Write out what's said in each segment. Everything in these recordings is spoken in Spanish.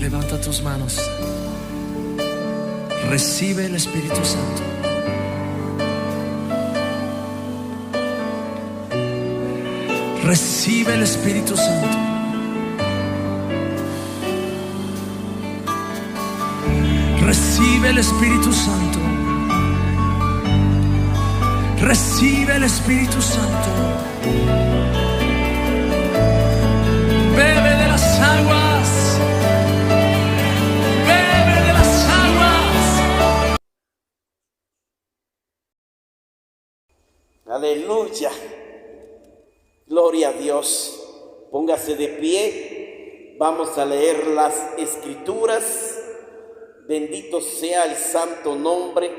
Levanta tus manos. Recibe el Espíritu Santo. Recibe el Espíritu Santo. Recibe el Espíritu Santo. Recibe el Espíritu Santo. Bebe de las aguas. Bebe de las aguas. Aleluya. Gloria a Dios. Póngase de pie. Vamos a leer las Escrituras. Bendito sea el santo nombre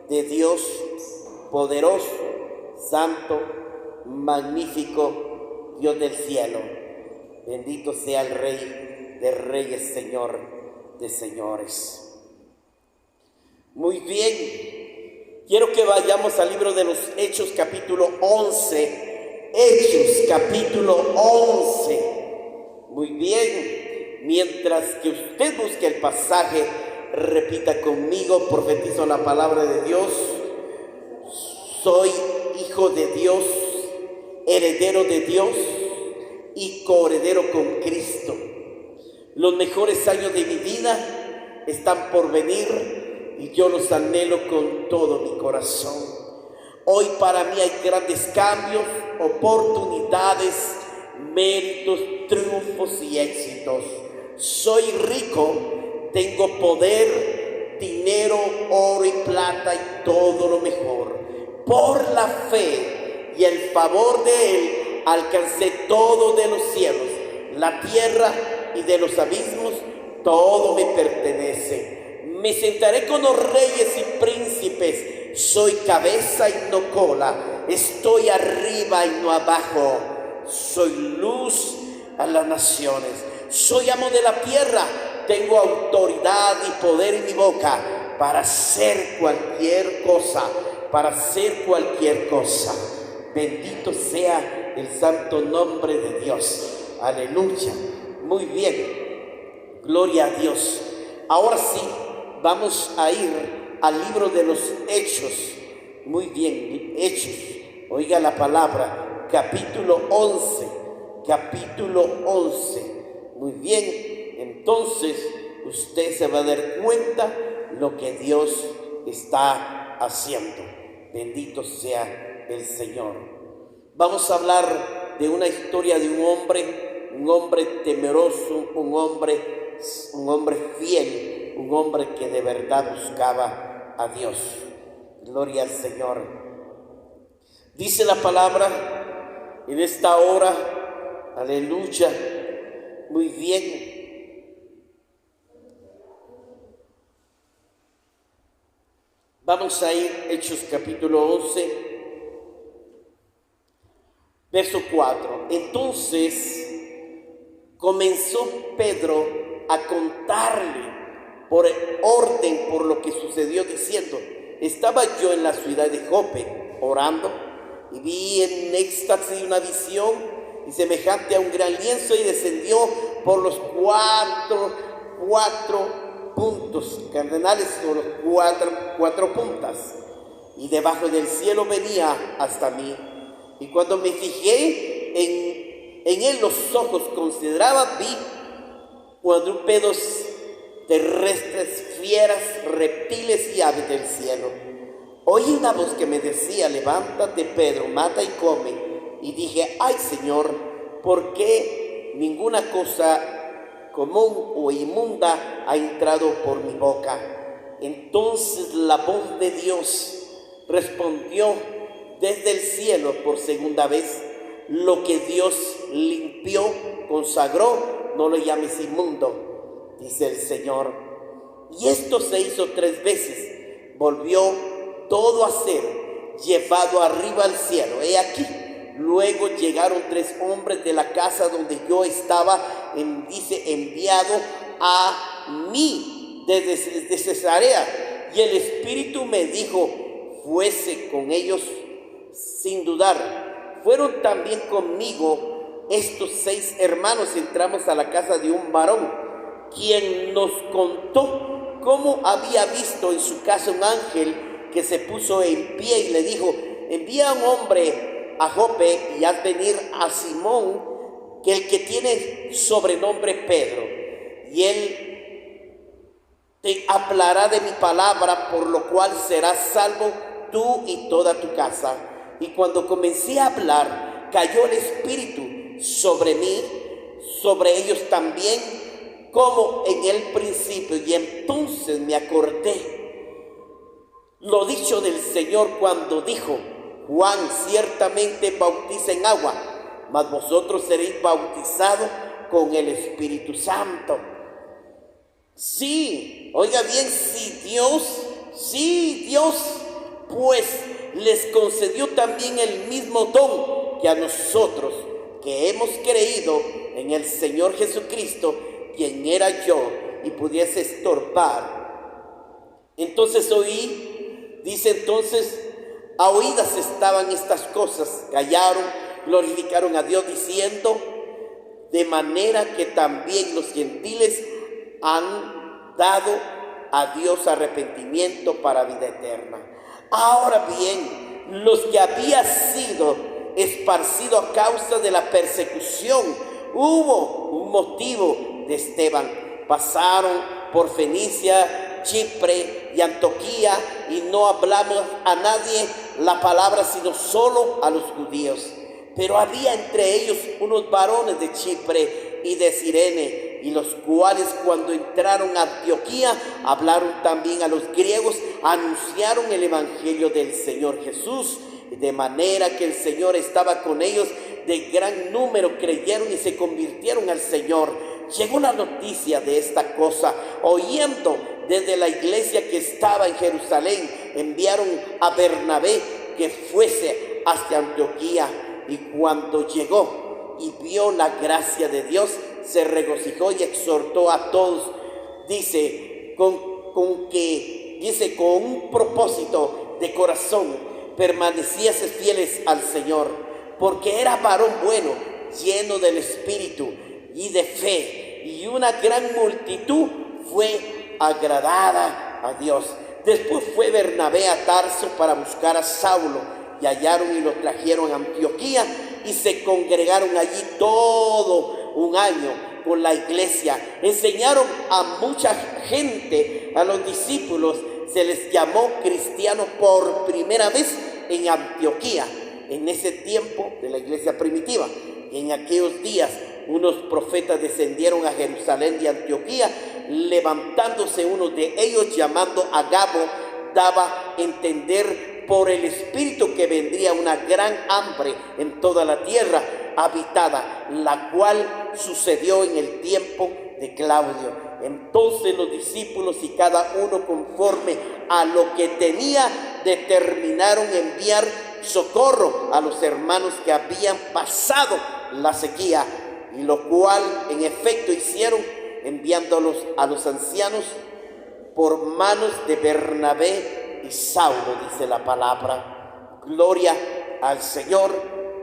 de Dios, poderoso, santo, magnífico, Dios del cielo. Bendito sea el Rey de reyes, Señor de señores. Muy bien, quiero que vayamos al libro de los Hechos, capítulo 11. Hechos, capítulo 11. Muy bien, mientras que usted busque el pasaje, repita conmigo, profetizo la palabra de Dios. Soy hijo de Dios, heredero de Dios y coheredero con Cristo. Los mejores años de mi vida están por venir y yo los anhelo con todo mi corazón. Hoy para mí hay grandes cambios, oportunidades, méritos, triunfos y éxitos. Soy rico. Tengo poder, dinero, oro y plata y todo lo mejor. Por la fe y el favor de Él alcancé todo de los cielos, la tierra y de los abismos, todo me pertenece. Me sentaré con los reyes y príncipes. Soy cabeza y no cola. Estoy arriba y no abajo. Soy luz a las naciones. Soy amo de la tierra. Tengo autoridad y poder en mi boca para hacer cualquier cosa, Bendito sea el santo nombre de Dios. Aleluya. Muy bien. Gloria a Dios. Ahora sí, vamos a ir al libro de los Hechos. Muy bien, Hechos. Oiga la palabra, capítulo 11. Capítulo 11. Muy bien. Entonces usted se va a dar cuenta lo que Dios está haciendo. Bendito sea el Señor. Vamos a hablar de una historia de un hombre temeroso, un hombre fiel, un hombre que de verdad buscaba a Dios. Gloria al Señor. Dice la palabra en esta hora, aleluya, muy bien. Vamos a ir Hechos capítulo 11, verso 4. Entonces comenzó Pedro a contarle por orden por lo que sucedió, diciendo: estaba yo en la ciudad de Jope orando y vi en éxtasis una visión y semejante a un gran lienzo, y descendió por los cuatro puntos cardenales, o los cuatro puntas, y debajo del cielo venía hasta mí. Y cuando me fijé en él, los ojos consideraba, vi cuadrúpedos terrestres, fieras, reptiles y aves del cielo. Oí una voz que me decía: levántate, Pedro, mata y come. Y dije: ay, Señor, ¿por qué ninguna cosa común o inmunda ha entrado por mi boca? Entonces la voz de Dios respondió desde el cielo por segunda vez: lo que Dios limpió, consagró, no lo llames inmundo, dice el Señor. Y esto se hizo 3 veces. Volvió todo a ser llevado arriba al cielo. He aquí, luego llegaron 3 hombres de la casa donde yo estaba, enviado a mí desde Cesarea. Y el Espíritu me dijo: fuese con ellos sin dudar. Fueron también conmigo estos 6 hermanos. Entramos a la casa de un varón quien nos contó cómo había visto en su casa un ángel que se puso en pie y le dijo: envía a un hombre a Jope y haz venir a Simón, que el que tiene sobrenombre Pedro, y él te hablará de mi palabra, por lo cual serás salvo tú y toda tu casa. Y cuando comencé a hablar, cayó el Espíritu sobre mí, sobre ellos también, como en el principio, y entonces me acordé lo dicho del Señor cuando dijo: Juan ciertamente bautiza en agua, mas vosotros seréis bautizados con el Espíritu Santo. Sí, oiga bien, Dios, pues les concedió también el mismo don que a nosotros, que hemos creído en el Señor Jesucristo, quien era yo y pudiese estorbar. Entonces oí, dice entonces, a oídas estaban estas cosas, callaron, glorificaron a Dios diciendo: de manera que también los gentiles han dado a Dios arrepentimiento para vida eterna. Ahora bien, los que habían sido esparcidos a causa de la persecución, hubo un motivo de Esteban. Pasaron por Fenicia, Chipre y Antioquía, y no hablamos a nadie la palabra, sino solo a los judíos. Pero había entre ellos unos varones de Chipre y de Cirene, y los cuales, cuando entraron a Antioquía, hablaron también a los griegos, anunciaron el evangelio del Señor Jesús, de manera que el Señor estaba con ellos. De gran número creyeron y se convirtieron al Señor. Llegó la noticia de esta cosa, oyendo desde la iglesia que estaba en Jerusalén, enviaron a Bernabé que fuese hasta Antioquía. Y cuando llegó y vio la gracia de Dios, se regocijó y exhortó a todos, con un propósito de corazón, permaneciese fieles al Señor, porque era varón bueno, lleno del Espíritu y de fe, y una gran multitud fue agradada a Dios. Después fue Bernabé a Tarso para buscar a Saulo, y hallaron y lo trajeron a Antioquía, y se congregaron allí todo un año con la iglesia. Enseñaron a mucha gente, a los discípulos. Se les llamó cristianos por primera vez en Antioquía, en ese tiempo de la iglesia primitiva. En aquellos días unos profetas descendieron a Jerusalén de Antioquía, levantándose uno de ellos, llamando a Agabo, daba a entender por el Espíritu que vendría una gran hambre en toda la tierra habitada, la cual sucedió en el tiempo de Claudio. Entonces los discípulos, y cada uno conforme a lo que tenía, determinaron enviar socorro a los hermanos que habían pasado la sequía, y lo cual en efecto hicieron, enviándolos a los ancianos por manos de Bernabé y Saulo, dice la palabra. Gloria al Señor,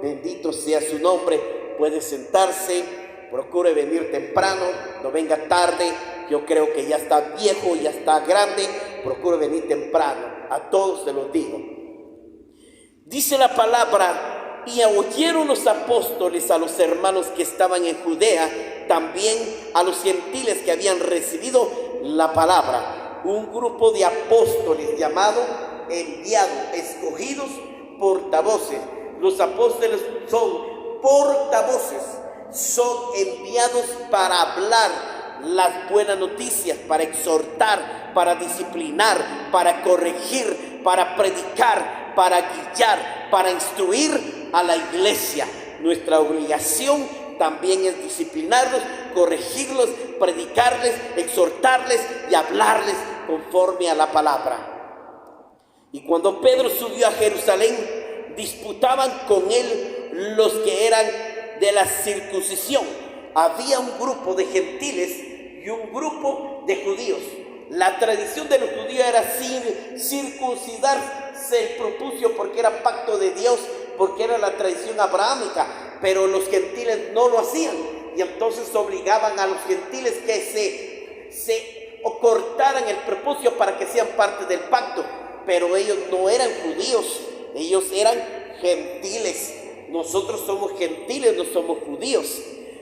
bendito sea su nombre. Puede sentarse, procure venir temprano, no venga tarde. Yo creo que ya está viejo, ya está grande, procure venir temprano. A todos se los digo. Dice la palabra: y oyeron los apóstoles a los hermanos que estaban en Judea, también a los gentiles que habían recibido la palabra. Un grupo de apóstoles llamado enviados, escogidos, portavoces. Los apóstoles son portavoces, son enviados para hablar las buenas noticias, para exhortar, para disciplinar, para corregir, para predicar, para guiar, para instruir a la iglesia. Nuestra obligación también es disciplinarlos, corregirlos, predicarles, exhortarles y hablarles conforme a la palabra. Y cuando Pedro subió a Jerusalén, disputaban con él los que eran de la circuncisión. Había un grupo de gentiles y un grupo de judíos. La tradición de los judíos era circuncidarse el prepucio, porque era pacto de Dios, porque era la tradición abrahámica, pero los gentiles no lo hacían, y entonces obligaban a los gentiles que se se cortaran el prepucio para que sean parte del pacto. Pero ellos no eran judíos, ellos eran gentiles. Nosotros somos gentiles, no somos judíos.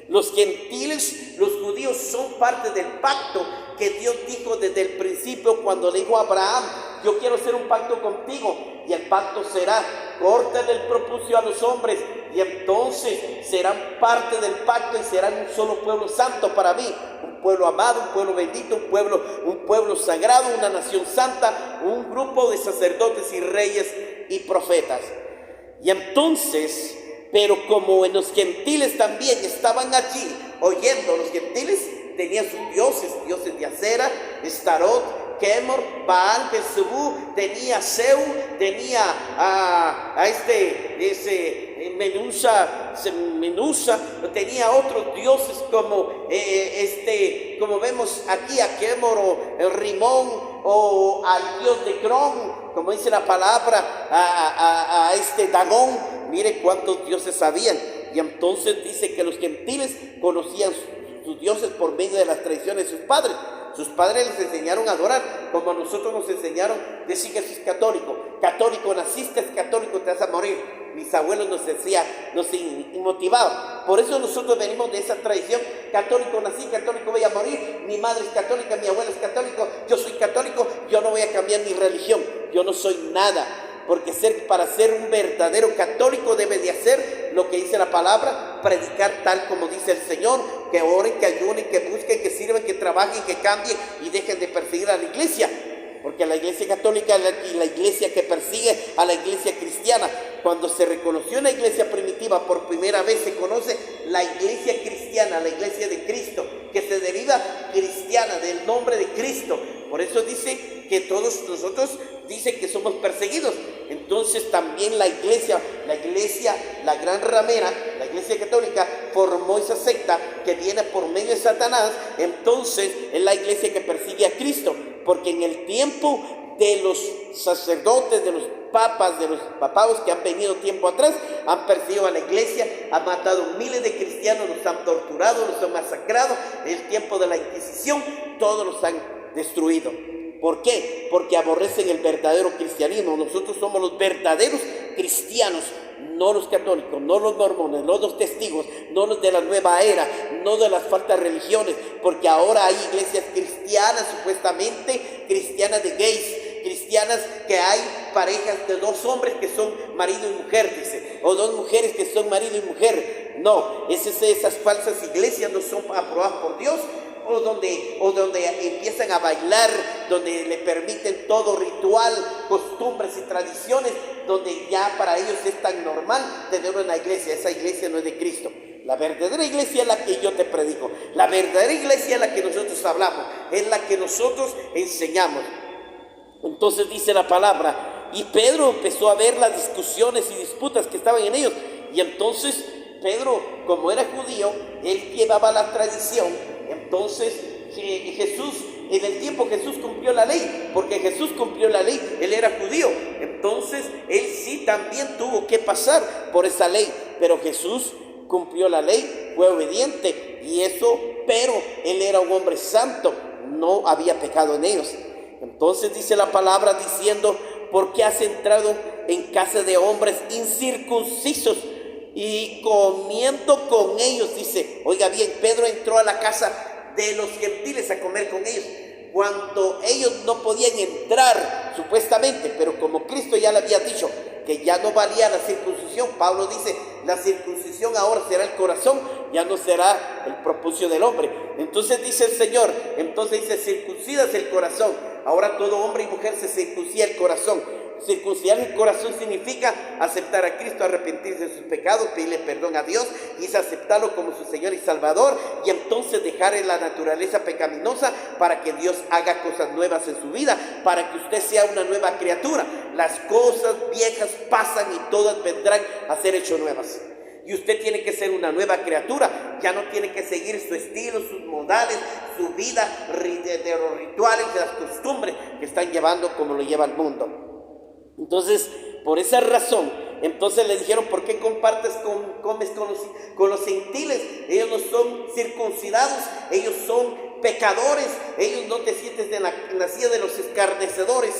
Los gentiles, los judíos son parte del pacto que Dios dijo desde el principio cuando le dijo a Abraham: yo quiero hacer un pacto contigo, y el pacto será: córtale el prepucio a los hombres, y entonces serán parte del pacto y serán un solo pueblo santo para mí, un pueblo amado, un pueblo bendito, un pueblo sagrado, una nación santa, un grupo de sacerdotes y reyes y profetas. Y entonces, pero como en los gentiles también estaban allí oyendo, los gentiles tenían sus dioses de Acera, Estarot, Quemor, Baal, Belzebú, tenía Seu, tenía Menusa, tenía otros dioses como vemos aquí a Quemor o el Rimón, o al dios de Cron, como dice la palabra, a Dagón. Mire cuántos dioses habían. Y entonces dice que los gentiles conocían sus dioses por medio de las tradiciones de sus padres. Sus padres les enseñaron a adorar, como a nosotros nos enseñaron decir que sos católico. Católico naciste, católico te vas a morir. Mis abuelos nos decían, nos motivaban. Por eso nosotros venimos de esa tradición: católico nací, católico voy a morir. Mi madre es católica, mi abuelo es católico, yo soy católico, yo no voy a cambiar mi religión, yo no soy nada. Porque para ser un verdadero católico debe de hacer lo que dice la palabra: predicar tal como dice el Señor, que oren, que ayunen, que busquen, que sirvan, que trabajen, que cambien y dejen de perseguir a la iglesia. Porque la iglesia católica y la iglesia que persigue a la iglesia cristiana, cuando se reconoció una iglesia primitiva por primera vez, se conoce la iglesia cristiana, la iglesia de Cristo, que se deriva cristiana del nombre de Cristo. Por eso dice que todos nosotros dicen que somos perseguidos. Entonces también la iglesia, la gran ramera, la iglesia católica, formó esa secta que viene por medio de Satanás. Entonces es la iglesia que persigue a Cristo, porque en el tiempo de los sacerdotes, de los papas, de los papados que han venido tiempo atrás, han perseguido a la iglesia, han matado miles de cristianos, los han torturado, los han masacrado. En el tiempo de la Inquisición, todos los han destruido. ¿Por qué? Porque aborrecen el verdadero cristianismo. Nosotros somos los verdaderos cristianos, no los católicos, no los mormones, no los testigos, no los de la nueva era, no de las falsas religiones, porque ahora hay iglesias cristianas, supuestamente cristianas de gays, cristianas que hay parejas de dos hombres que son marido y mujer, dice, o dos mujeres que son marido y mujer. No, esas falsas iglesias no son aprobadas por Dios. O donde empiezan a bailar, donde le permiten todo ritual, costumbres y tradiciones, donde ya para ellos es tan normal tener una iglesia. Esa iglesia no es de Cristo. La verdadera iglesia es la que yo te predico. La verdadera iglesia es la que nosotros hablamos, es la que nosotros enseñamos. Entonces dice la palabra, y Pedro empezó a ver las discusiones y disputas que estaban en ellos. Y entonces Pedro, como era judío, él llevaba la tradición. Entonces Jesús, en el tiempo Jesús cumplió la ley, porque Jesús cumplió la ley, él era judío. Entonces él sí también tuvo que pasar por esa ley, pero Jesús cumplió la ley, fue obediente y eso, pero él era un hombre santo, no había pecado en ellos. Entonces dice la palabra diciendo: ¿por qué has entrado en casa de hombres incircuncisos y comiendo con ellos? Dice, oiga bien, Pedro entró a la casa de los gentiles a comer con ellos, cuando ellos no podían entrar supuestamente, pero como Cristo ya le había dicho que ya no valía la circuncisión, Pablo dice, la circuncisión ahora será el corazón, ya no será el prepucio del hombre. Entonces dice el Señor, entonces dice, circuncidas el corazón. Ahora todo hombre y mujer se circuncida el corazón. Circuncidar el corazón significa aceptar a Cristo, arrepentirse de sus pecados, pedirle perdón a Dios y aceptarlo como su Señor y Salvador, y entonces dejar en la naturaleza pecaminosa para que Dios haga cosas nuevas en su vida, para que usted sea una nueva criatura. Las cosas viejas pasan y todas vendrán a ser hechas nuevas. Y usted tiene que ser una nueva criatura, ya no tiene que seguir su estilo, sus modales, su vida, de los rituales, de las costumbres que están llevando como lo lleva el mundo. Entonces, por esa razón, Entonces le dijeron, ¿por qué comes con los gentiles? Ellos no son circuncidados, ellos son pecadores, ellos no te sientes en la silla de los escarnecedores.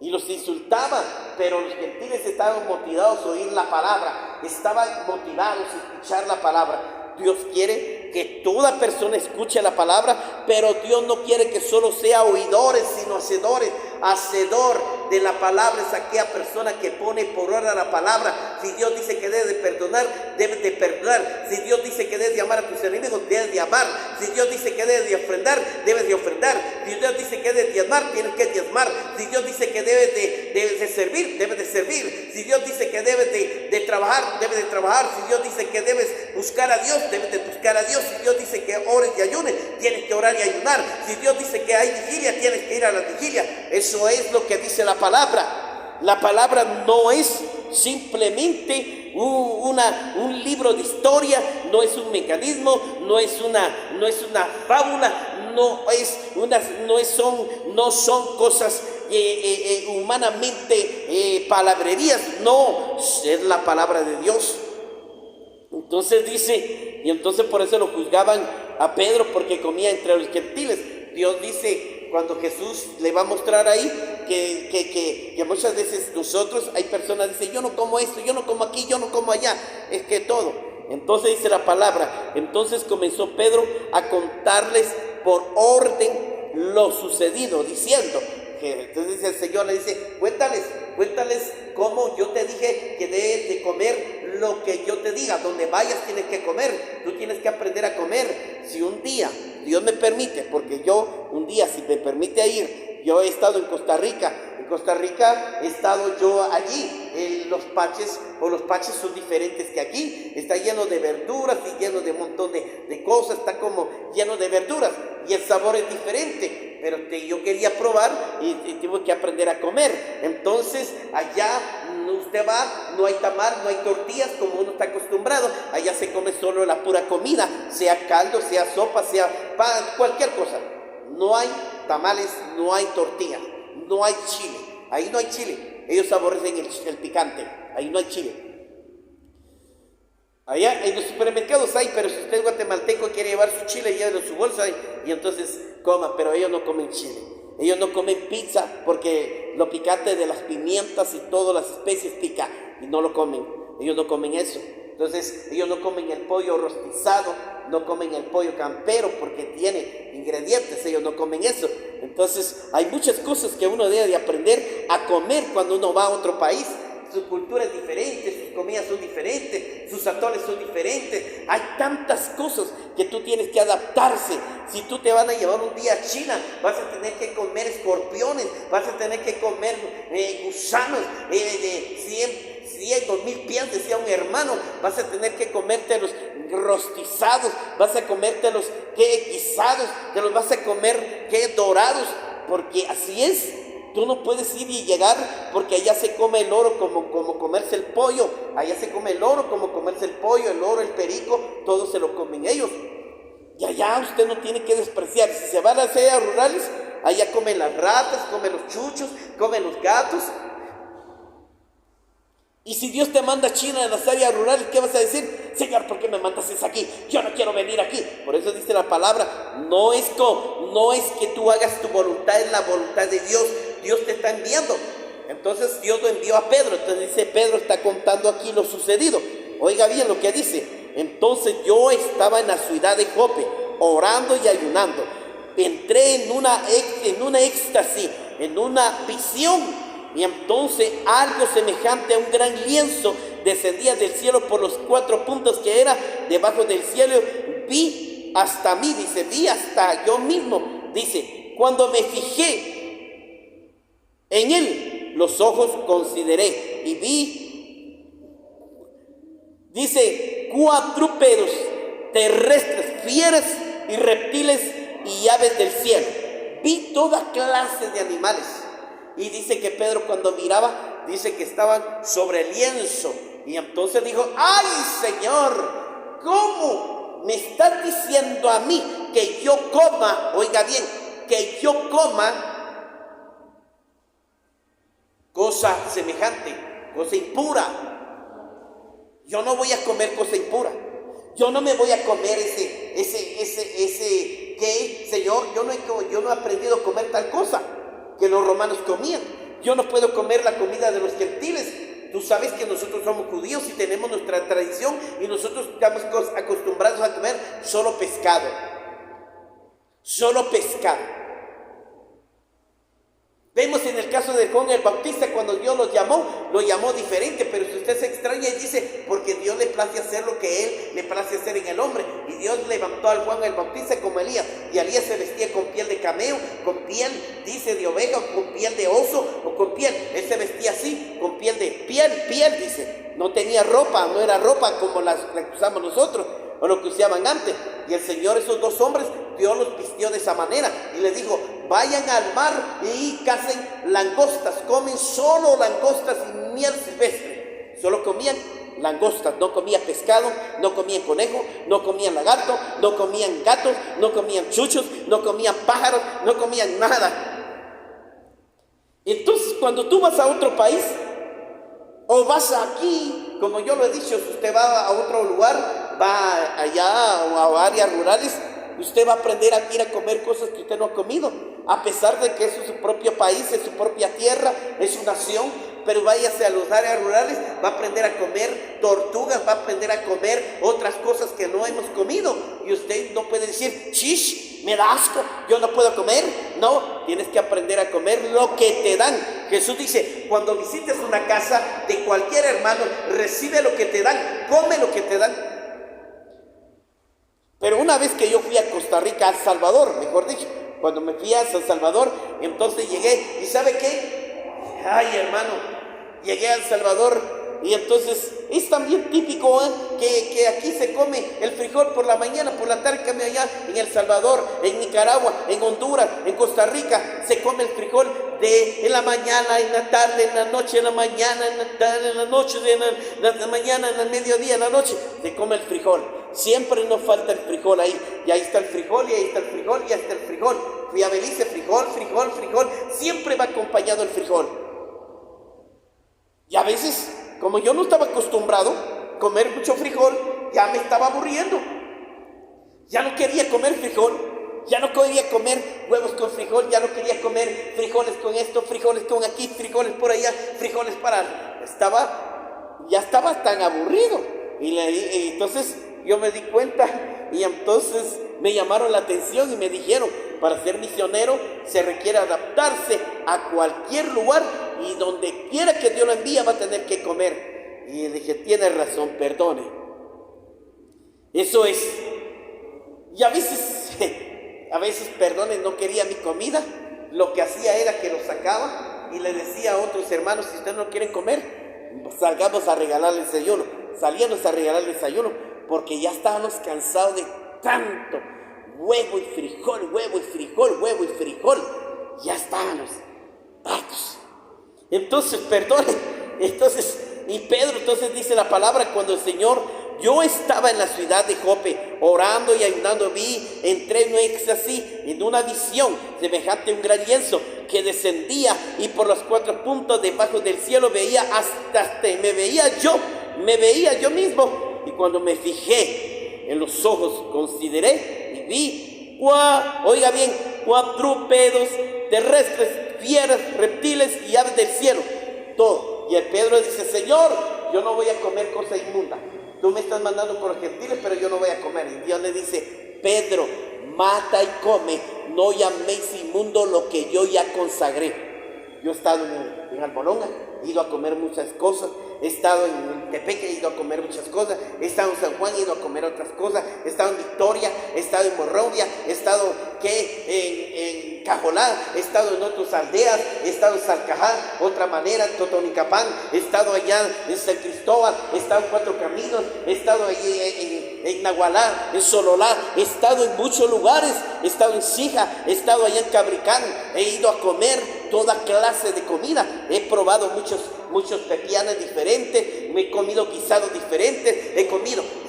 Y los insultaba, pero los gentiles estaban motivados a oír la palabra, estaban motivados a escuchar la palabra. Dios quiere que toda persona escuche la palabra, pero Dios no quiere que solo sea oidores, sino hacedores. Hacedor de la palabra es aquella persona que pone por obra la palabra. Si Dios dice que debes de perdonar, debes de perdonar. Si Dios dice que debes de amar a tus enemigos, debes de amar. Si Dios dice que debes de ofrendar, debes de ofrendar. Si Dios dice que debes de diezmar, tienes que diezmar. Si Dios dice que debes de servir, debes de servir. Si Dios dice que debes de trabajar, debes de trabajar. Si Dios dice que debes buscar a Dios, debes de buscar a Dios. Si Dios dice que ores y ayunes, tienes que orar y ayunar. Si Dios dice que hay vigilia, tienes que ir a la vigilia. Eso es lo que dice la palabra. La palabra no es simplemente un libro de historia, no es un mecanismo, no es una fábula, no son cosas humanamente palabrerías, no, es la palabra de Dios. Entonces dice, y entonces por eso lo juzgaban a Pedro porque comía entre los gentiles. Dios dice, cuando Jesús le va a mostrar ahí que muchas veces nosotros, hay personas que dicen, yo no como esto, yo no como aquí, yo no como allá, es que todo. Entonces dice la palabra, entonces comenzó Pedro a contarles por orden lo sucedido, diciendo, entonces el Señor le dice, cuéntales cómo yo te dije que debes de comer lo que yo te diga. Donde vayas tienes que comer, tú tienes que aprender a comer. Si un día Dios me permite, porque yo un día, si me permite ir, yo he estado en Costa Rica he estado yo allí, los paches son diferentes que aquí, está lleno de verduras y lleno de un montón de cosas, está como lleno de verduras y el sabor es diferente, pero yo quería probar y tuve que aprender a comer. Entonces allá usted va, no hay tamal, no hay tortillas como uno está acostumbrado, allá se come solo la pura comida, sea caldo, sea sopa, sea pan, cualquier cosa. No hay tamales, no hay tortilla, no hay chile, ahí no hay chile, ellos aborrecen el picante, ahí no hay chile. Allá en los supermercados hay, pero si usted es guatemalteco y quiere llevar su chile, llévelo en su bolsa y entonces coma, pero ellos no comen chile, ellos no comen pizza porque lo picante de las pimientas y todas las especies pica y no lo comen, ellos no comen eso. Entonces ellos no comen el pollo rostizado, no comen el pollo campero porque tiene ingredientes, ellos no comen eso. Entonces hay muchas cosas que uno debe de aprender a comer cuando uno va a otro país. Su cultura es diferente, sus comidas son diferentes, sus atoles son diferentes. Hay tantas cosas que tú tienes que adaptarse. Si tú te van a llevar un día a China, vas a tener que comer escorpiones, vas a tener que comer gusanos de 100, 2000 pies, decía un hermano. Vas a tener que comerte los rostizados, vas a comerte los guisados, te los vas a comer dorados, porque así es. Tú no puedes ir y llegar porque allá se come el oro como comerse el pollo. Allá se come el oro como comerse el pollo, el oro, el perico, todo se lo comen ellos. Y allá usted no tiene que despreciar. Si se van a las áreas rurales, allá comen las ratas, comen los chuchos, comen los gatos. Y si Dios te manda a China en las áreas rurales, ¿qué vas a decir? Señor, ¿por qué me mandas aquí? Yo no quiero venir aquí. Por eso dice la palabra, no es que tú hagas tu voluntad, es la voluntad de Dios. Dios te está enviando. Entonces Dios lo envió a Pedro. Entonces dice, Pedro está contando aquí lo sucedido. Oiga bien lo que dice. Entonces yo estaba en la ciudad de Jope, orando y ayunando. Entré en una éxtasis, en una visión. Y entonces algo semejante a un gran lienzo descendía del cielo por los 4 puntos que era debajo del cielo. Vi hasta mí, dice, vi hasta yo mismo. Dice, cuando me fijé en él, los ojos consideré y vi, dice, cuadrúpedos terrestres, fieras y reptiles y aves del cielo. Vi toda clase de animales. Y dice que Pedro cuando miraba, dice que estaban sobre el lienzo. Y entonces dijo, ¡ay, Señor! ¿Cómo me estás diciendo a mí que yo coma? Oiga bien, que yo coma cosa semejante. cosa impura. Yo no voy a comer cosa impura. Yo no me voy a comer ¿qué, Señor? Yo no he aprendido a comer tal cosa que los romanos comían. Yo no puedo comer la comida de los gentiles. Tú sabes que nosotros somos judíos y tenemos nuestra tradición y nosotros estamos acostumbrados a comer solo pescado. Solo pescado. Vemos en el caso de Juan el Bautista, cuando Dios lo llamó diferente, pero si usted se extraña y dice, porque Dios le place hacer lo que Él le place hacer en el hombre, y Dios levantó al Juan el Bautista como Elías, y Elías se vestía con piel de cameo, con piel, dice, de oveja, o con piel de oso, o con piel, él se vestía así, con piel, dice, no tenía ropa, no era ropa como la que usamos nosotros, o lo que usaban antes, y el Señor, esos dos hombres, Dios los vistió de esa manera, y les dijo, vayan al mar y cacen langostas, comen solo langostas y miel silvestre, solo comían langostas, no comían pescado, no comían conejo, no comían lagarto, no comían gatos, no comían chuchos, no comían pájaros, no comían nada. Entonces cuando tú vas a otro país, o vas aquí, como yo lo he dicho, si usted va a otro lugar, va allá o a áreas rurales, usted va a aprender a ir a comer cosas que usted no ha comido, a pesar de que eso es su propio país, es su propia tierra, es su nación, pero váyase a las áreas rurales, va a aprender a comer tortugas, va a aprender a comer otras cosas que no hemos comido, y usted no puede decir, chish, me da asco, yo no puedo comer. No, tienes que aprender a comer lo que te dan. Jesús dice, cuando visites una casa de cualquier hermano, recibe lo que te dan, come lo que te dan. Pero una vez que yo fui a Costa Rica, a El Salvador, mejor dicho, cuando me fui a San Salvador, entonces llegué, ¿y sabe qué? Ay, hermano, llegué a El Salvador y entonces es también típico que aquí se come el frijol por la mañana, por la tarde, cambia allá en El Salvador, en Nicaragua, en Honduras, en Costa Rica, se come el frijol en la mañana, en la tarde, en la noche, en la mañana, en la tarde, en la noche, en la mañana, en el mediodía, en la noche, se come el frijol. Siempre nos falta el frijol ahí, y ahí está el frijol, y ahí está el frijol, y ahí está el frijol. Fui a Belice, frijol, siempre va acompañado el frijol. Y a veces, como yo no estaba acostumbrado a comer mucho frijol, ya me estaba aburriendo. Ya no quería comer frijol, ya no quería comer huevos con frijol, ya no quería comer frijoles con esto, frijoles con aquí, frijoles por allá, frijoles para... Ya estaba tan aburrido. Y entonces yo me di cuenta y entonces me llamaron la atención y me dijeron, para ser misionero se requiere adaptarse a cualquier lugar y donde quiera que Dios lo envíe va a tener que comer. Y dije, tiene razón, perdone. Eso es. Y a veces, perdone, no quería mi comida. Lo que hacía era que lo sacaba y le decía a otros hermanos, si ustedes no quieren comer, salgamos a regalar el desayuno. Salíamos a regalar el desayuno porque ya estábamos cansados de tanto huevo y frijol, huevo y frijol, huevo y frijol. Ya estábamos hartos. Entonces, perdone, y Pedro, dice la palabra, cuando el Señor, yo estaba en la ciudad de Jope, orando y ayunando, entré en un éxtasis, en una visión, semejante a un gran lienzo, que descendía, y por los 4 puntos debajo del cielo me veía yo mismo, y cuando me fijé en los ojos, consideré, y vi, oiga bien, cuadrúpedos terrestres, fieras, reptiles y aves del cielo, todo. Y el Pedro dice, Señor, yo no voy a comer cosa inmunda. Tú me estás mandando por los gentiles, pero yo no voy a comer. Y Dios le dice, Pedro, mata y come, no llaméis inmundo lo que yo ya consagré. Yo he estado en Albolonga, he ido a comer muchas cosas. He estado en Tepeque, he ido a comer muchas cosas. He estado en San Juan, he ido a comer otras cosas. He estado en Victoria, he estado en Monrovia, he estado en Cajolá, he estado en otras aldeas, he estado en Salcajá, otra manera, en Totonicapán, he estado allá en San Cristóbal, he estado en 4 Caminos, he estado allí en Nahualá, en Sololá, he estado en muchos lugares, he estado en Sija, he estado allá en Cabricán, he ido a comer toda clase de comida, he probado muchos pepianes diferentes, me he comido guisados diferentes,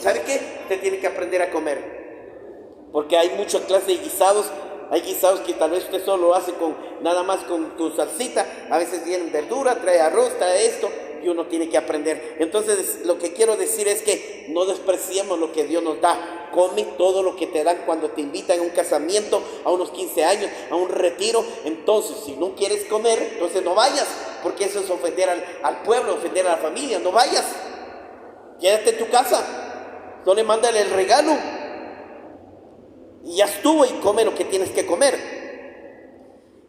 ¿sabe qué? Usted tiene que aprender a comer, porque hay muchas clases de guisados. Hay guisados que tal vez usted solo hace nada más con tu salsita, a veces vienen verdura, trae arroz, trae esto, y uno tiene que aprender. Entonces lo que quiero decir es que no despreciemos lo que Dios nos da. Come todo lo que te dan cuando te invitan a un casamiento, a unos 15 años, a un retiro. Entonces si no quieres comer, entonces no vayas, porque eso es ofender al pueblo, ofender a la familia. No vayas, quédate en tu casa, no le mándale el regalo y ya estuvo, y come lo que tienes que comer.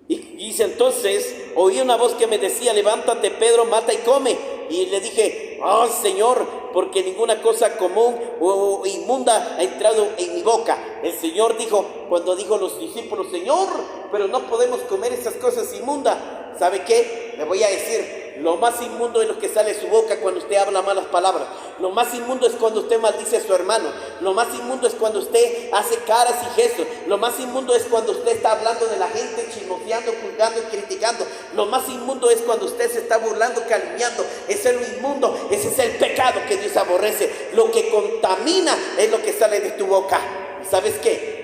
Y dice, entonces oí una voz que me decía: levántate, Pedro, mata y come. Y le dije: oh Señor, porque ninguna cosa común o inmunda ha entrado en mi boca. El Señor dijo, cuando dijo a los discípulos: Señor, pero no podemos comer esas cosas inmundas. ¿Sabe qué? Le voy a decir, lo más inmundo es lo que sale de su boca cuando usted habla malas palabras. Lo más inmundo es cuando usted maldice a su hermano. Lo más inmundo es cuando usted hace caras y gestos. Lo más inmundo es cuando usted está hablando de la gente, chismoseando, juzgando y criticando. Lo más inmundo es cuando usted se está burlando, calumniando. Ese es lo inmundo, ese es el pecado que Dios aborrece. Lo que contamina es lo que sale de tu boca. ¿Y sabes qué?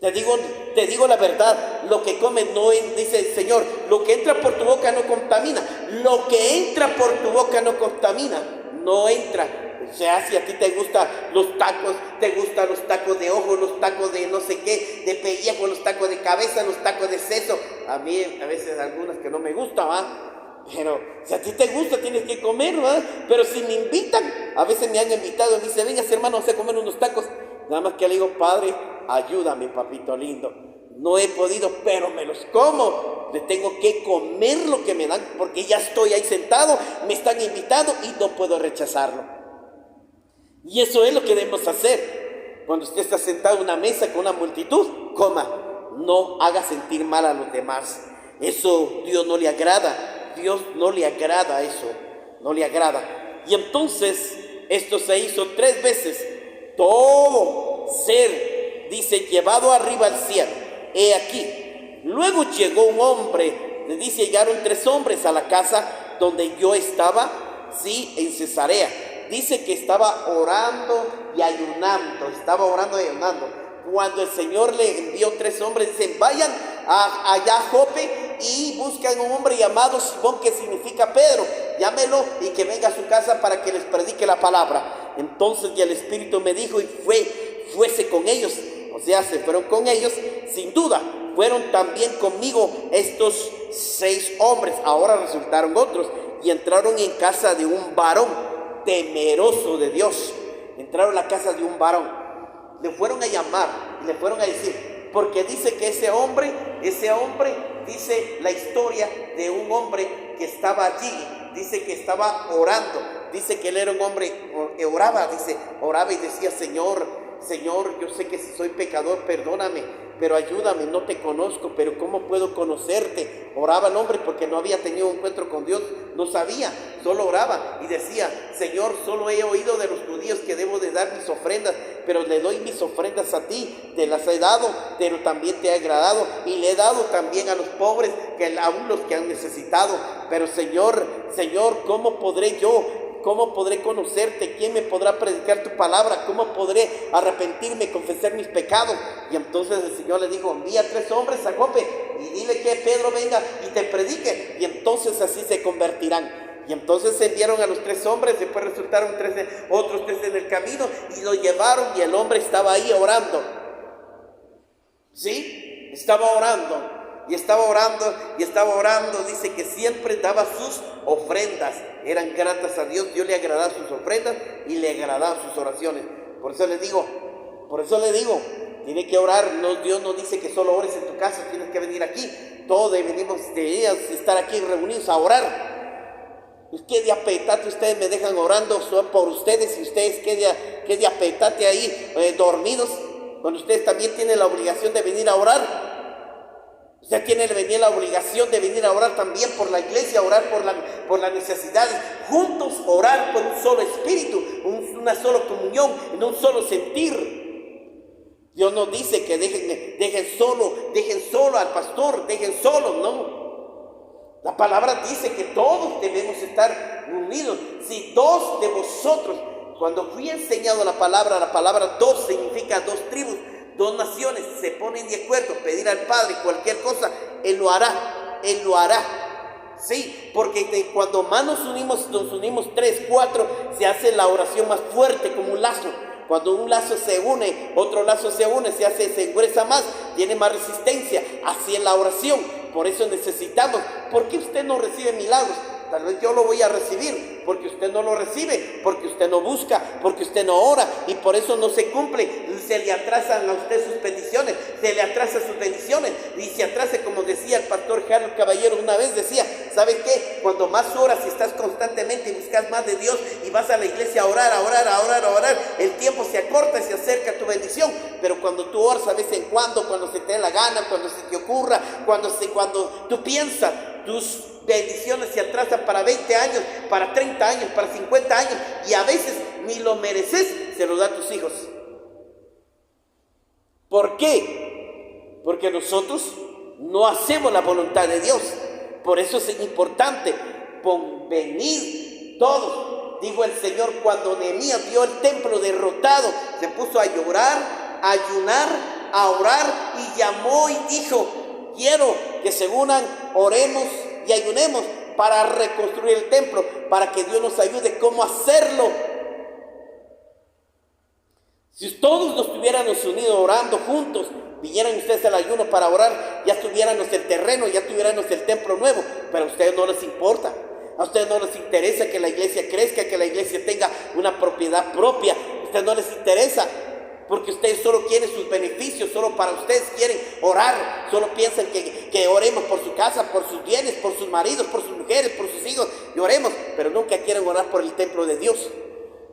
Te digo la verdad, lo que comes no es, dice el Señor, lo que entra por tu boca no contamina. Lo que entra por tu boca no contamina, no entra. O sea, si a ti te gustan los tacos, te gustan los tacos de ojo, los tacos de no sé qué, de pellejo, los tacos de cabeza, los tacos de seso. A mí a veces algunas que no me gustan, ¿va? Pero si a ti te gusta, tienes que comer, ¿va? Pero si me invitan, a veces me han invitado y me dicen: venga, hermano, vamos a comer unos tacos. Nada más que le digo: Padre, ayúdame, papito lindo. No he podido, pero me los como. Le tengo que comer lo que me dan, porque ya estoy ahí sentado, me están invitando y no puedo rechazarlo. Y eso es lo que debemos hacer. Cuando usted está sentado en una mesa con una multitud, coma. No haga sentir mal a los demás. Eso Dios no le agrada. Dios no le agrada eso. No le agrada. Y entonces esto se hizo 3 veces. Todo ser, dice, llevado arriba al cielo. He aquí. Luego llegó un hombre. Le dice, llegaron 3 hombres a la casa donde yo estaba, sí, en Cesarea. Dice que estaba orando y ayunando. Estaba orando y ayunando. Cuando el Señor le envió 3 hombres, dicen: vayan allá a Jope y buscan a un hombre llamado Simón, que significa Pedro. Llámelo y que venga a su casa para que les predique la palabra. Entonces ya el Espíritu me dijo, y fuese con ellos. O sea, se fueron con ellos, sin duda. Fueron también conmigo estos 6 hombres. Ahora resultaron otros. Y entraron en casa de un varón temeroso de Dios. Entraron a la casa de un varón. Le fueron a llamar y le fueron a decir, porque dice que ese hombre, dice la historia de un hombre que estaba allí. Dice que estaba orando. Dice que él era un hombre que oraba y decía: Señor, yo sé que si soy pecador, perdóname, pero ayúdame, no te conozco, pero ¿cómo puedo conocerte? Oraba el hombre porque no había tenido un encuentro con Dios, no sabía, solo oraba y decía: Señor, solo he oído de los judíos que debo de dar mis ofrendas, pero le doy mis ofrendas a ti, te las he dado, pero también te ha agradado, y le he dado también a los pobres, aún los que han necesitado. Pero Señor, ¿cómo podré yo? ¿Cómo podré conocerte? ¿Quién me podrá predicar tu palabra? ¿Cómo podré arrepentirme, confesar mis pecados? Y entonces el Señor le dijo: envía 3 hombres a Jope y dile que Pedro venga y te predique, y entonces así se convertirán. Y entonces se enviaron a los 3 hombres. Después resultaron otros 3 en el camino, y lo llevaron, y el hombre estaba ahí orando. ¿Sí? Estaba orando. Y estaba orando, dice que siempre daba sus ofrendas. Eran gratas a Dios, Dios le agradaba sus ofrendas y le agradaban sus oraciones. Por eso le digo, tiene que orar. Dios no dice que solo ores en tu casa, tienes que venir aquí. Todos debemos estar aquí reunidos a orar. Pues qué de apetate ustedes me dejan orando por ustedes, y ustedes qué de apetate ahí dormidos, cuando ustedes también tienen la obligación de venir a orar. Usted tiene la obligación de venir a orar también por la iglesia, orar por las necesidades, juntos orar por un solo espíritu, una sola comunión, en un solo sentir. Dios no dice que dejen solo al pastor, dejen solo, no. La palabra dice que todos debemos estar unidos. Si 2 de vosotros, cuando fui enseñado la palabra 2 significa 2 tribus, 2 naciones, se ponen de acuerdo, pedir al Padre cualquier cosa, Él lo hará. Sí, porque cuando más nos unimos 3, 4, se hace la oración más fuerte como un lazo. Cuando un lazo se une, otro lazo se une, se engruesa más, tiene más resistencia. Así es la oración. Por eso necesitamos. ¿Por qué usted no recibe milagros? Tal vez yo lo voy a recibir, porque usted no lo recibe, porque usted no busca, porque usted no ora, y por eso no se cumple. Se le atrasan a usted sus peticiones, se le atrasan sus bendiciones, y se atrasa, como decía el pastor Carlos Caballero una vez, decía, ¿sabes qué? Cuando más oras y estás constantemente y buscas más de Dios, y vas a la iglesia a orar, el tiempo se acorta y se acerca a tu bendición. Pero cuando tú oras a vez en cuando se te dé la gana, cuando se te ocurra, cuando tú piensas, tus bendiciones se atrasan para 20 años, para 30 años, para 50 años, y a veces ni lo mereces, se lo da a tus hijos. ¿Por qué? Porque nosotros no hacemos la voluntad de Dios. Por eso es importante venir todos. Dijo el Señor, cuando Nehemías vio el templo derrotado, se puso a llorar, a ayunar, a orar, y llamó y dijo, quiero que se unan, oremos y ayunemos para reconstruir el templo, para que Dios nos ayude cómo hacerlo. Si todos nos estuviéramos unidos orando juntos, vinieran ustedes al ayuno para orar, ya tuviéramos el terreno, ya tuviéramos el templo nuevo, pero a ustedes no les importa. A ustedes no les interesa que la iglesia crezca, que la iglesia tenga una propiedad propia. A ustedes no les interesa, porque ustedes solo quieren sus beneficios, solo para ustedes quieren orar, solo piensan que oremos por su casa, por sus bienes, por sus maridos, por sus mujeres, por sus hijos, y oremos, pero nunca quieren orar por el templo de Dios.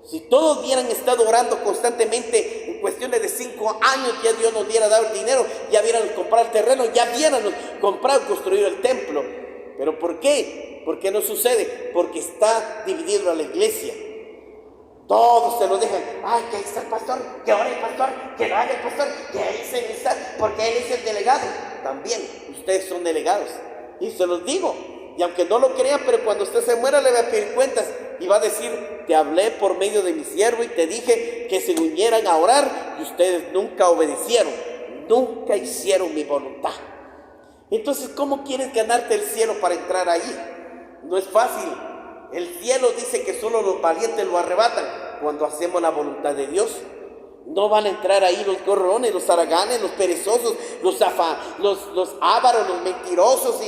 Si todos hubieran estado orando constantemente, en cuestiones de 5 años, ya Dios nos diera dado el dinero, ya hubieran comprado el terreno, ya hubieran comprado y construido el templo. ¿Pero por qué? ¿Por qué no sucede? Porque está dividido la iglesia. Todos se lo dejan. Ay, que ahí está el pastor, que ore el pastor, que lo haga el pastor, que ahí se está, porque él es el delegado. También ustedes son delegados. Y se los digo. Y aunque no lo crean, pero cuando usted se muera le va a pedir cuentas y va a decir, te hablé por medio de mi siervo y te dije que se unieran a orar y ustedes nunca obedecieron, nunca hicieron mi voluntad. Entonces, ¿cómo quieres ganarte el cielo para entrar allí? No es fácil. El cielo dice que solo los valientes lo arrebatan cuando hacemos la voluntad de Dios. No van a entrar ahí los gorrones, los haraganes, los perezosos, los ávaros, los mentirosos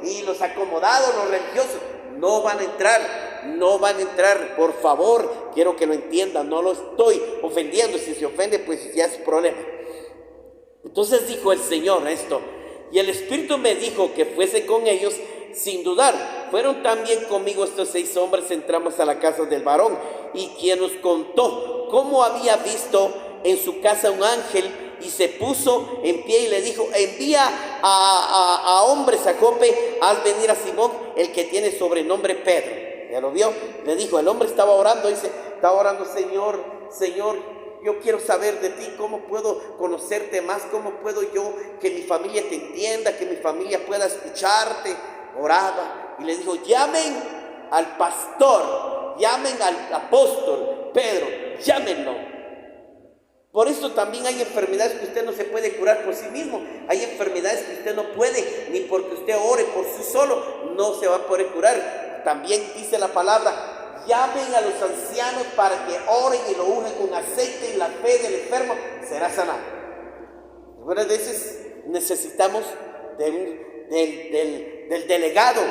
y los acomodados, los religiosos. No van a entrar, por favor, quiero que lo entiendan, no lo estoy ofendiendo, si se ofende pues ya es problema. Entonces dijo el Señor esto, y el Espíritu me dijo que fuese con ellos sin dudar. Fueron también conmigo estos 6 hombres, entramos a la casa del varón, y quien nos contó cómo había visto en su casa un ángel, y se puso en pie y le dijo, envía a hombres a Jope, haz venir a Simón, el que tiene sobrenombre Pedro. ¿Ya lo vio? Le dijo, el hombre estaba orando, estaba orando, Señor, yo quiero saber de ti, cómo puedo conocerte más, cómo puedo yo que mi familia te entienda, que mi familia pueda escucharte. Oraba y le dijo, llamen al pastor, llamen al apóstol Pedro, llámenlo. Por eso también hay enfermedades que usted no se puede curar por sí mismo. Hay enfermedades que usted no puede, ni porque usted ore por sí solo, no se va a poder curar. También dice la palabra, llamen a los ancianos para que oren y lo unjan con aceite, y la fe del enfermo será sanada. Algunas veces necesitamos del delegado.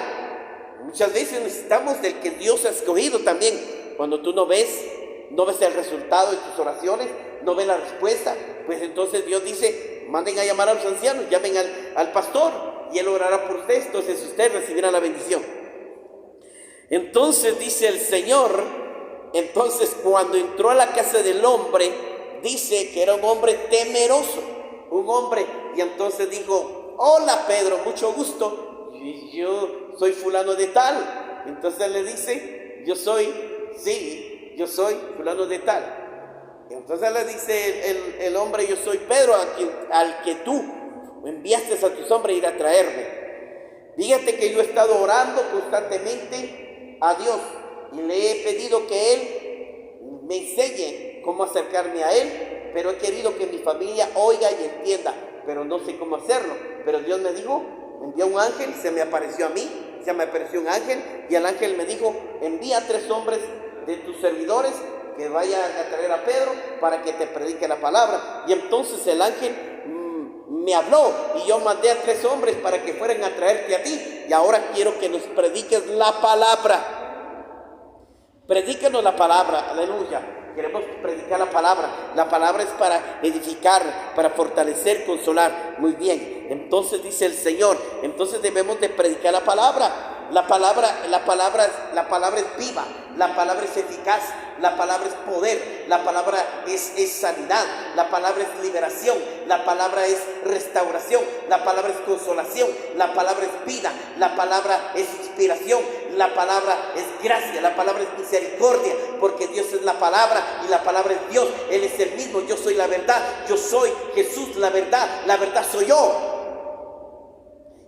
Muchas veces necesitamos del que Dios ha escogido también. Cuando tú no ves el resultado de tus oraciones, no ves la respuesta, pues entonces Dios dice, manden a llamar a los ancianos, llamen al pastor y él orará por ustedes, entonces usted recibirá la bendición. Entonces dice el Señor, entonces cuando entró a la casa del hombre, dice que era un hombre temeroso, y entonces dijo, hola Pedro, mucho gusto, yo soy fulano de tal. Entonces le dice, yo soy fulano de tal. Entonces le dice el hombre, yo soy Pedro, al que tú enviaste a tus hombres a ir a traerme. Fíjate que yo he estado orando constantemente a Dios y le he pedido que Él me enseñe cómo acercarme a Él, pero he querido que mi familia oiga y entienda, pero no sé cómo hacerlo. Pero Dios me dijo, envió un ángel, se me apareció a mí, se me apareció un ángel y el ángel me dijo, envía a 3 hombres de tus servidores que vayan a traer a Pedro para que te predique la palabra. Y entonces el ángel me habló y yo mandé a 3 hombres para que fueran a traerte a ti. Y ahora quiero que nos prediques la palabra. Predícanos la palabra, aleluya. Queremos predicar la palabra. La palabra es para edificar, para fortalecer, consolar. Muy bien, entonces dice el Señor, entonces debemos de predicar la palabra. La palabra es viva, la palabra es eficaz, la palabra es poder, la palabra es sanidad, la palabra es liberación, la palabra es restauración, la palabra es consolación, la palabra es vida, la palabra es inspiración, la palabra es gracia, la palabra es misericordia, porque Dios es la palabra y la palabra es Dios. Él es el mismo, yo soy la verdad, yo soy Jesús la verdad soy yo.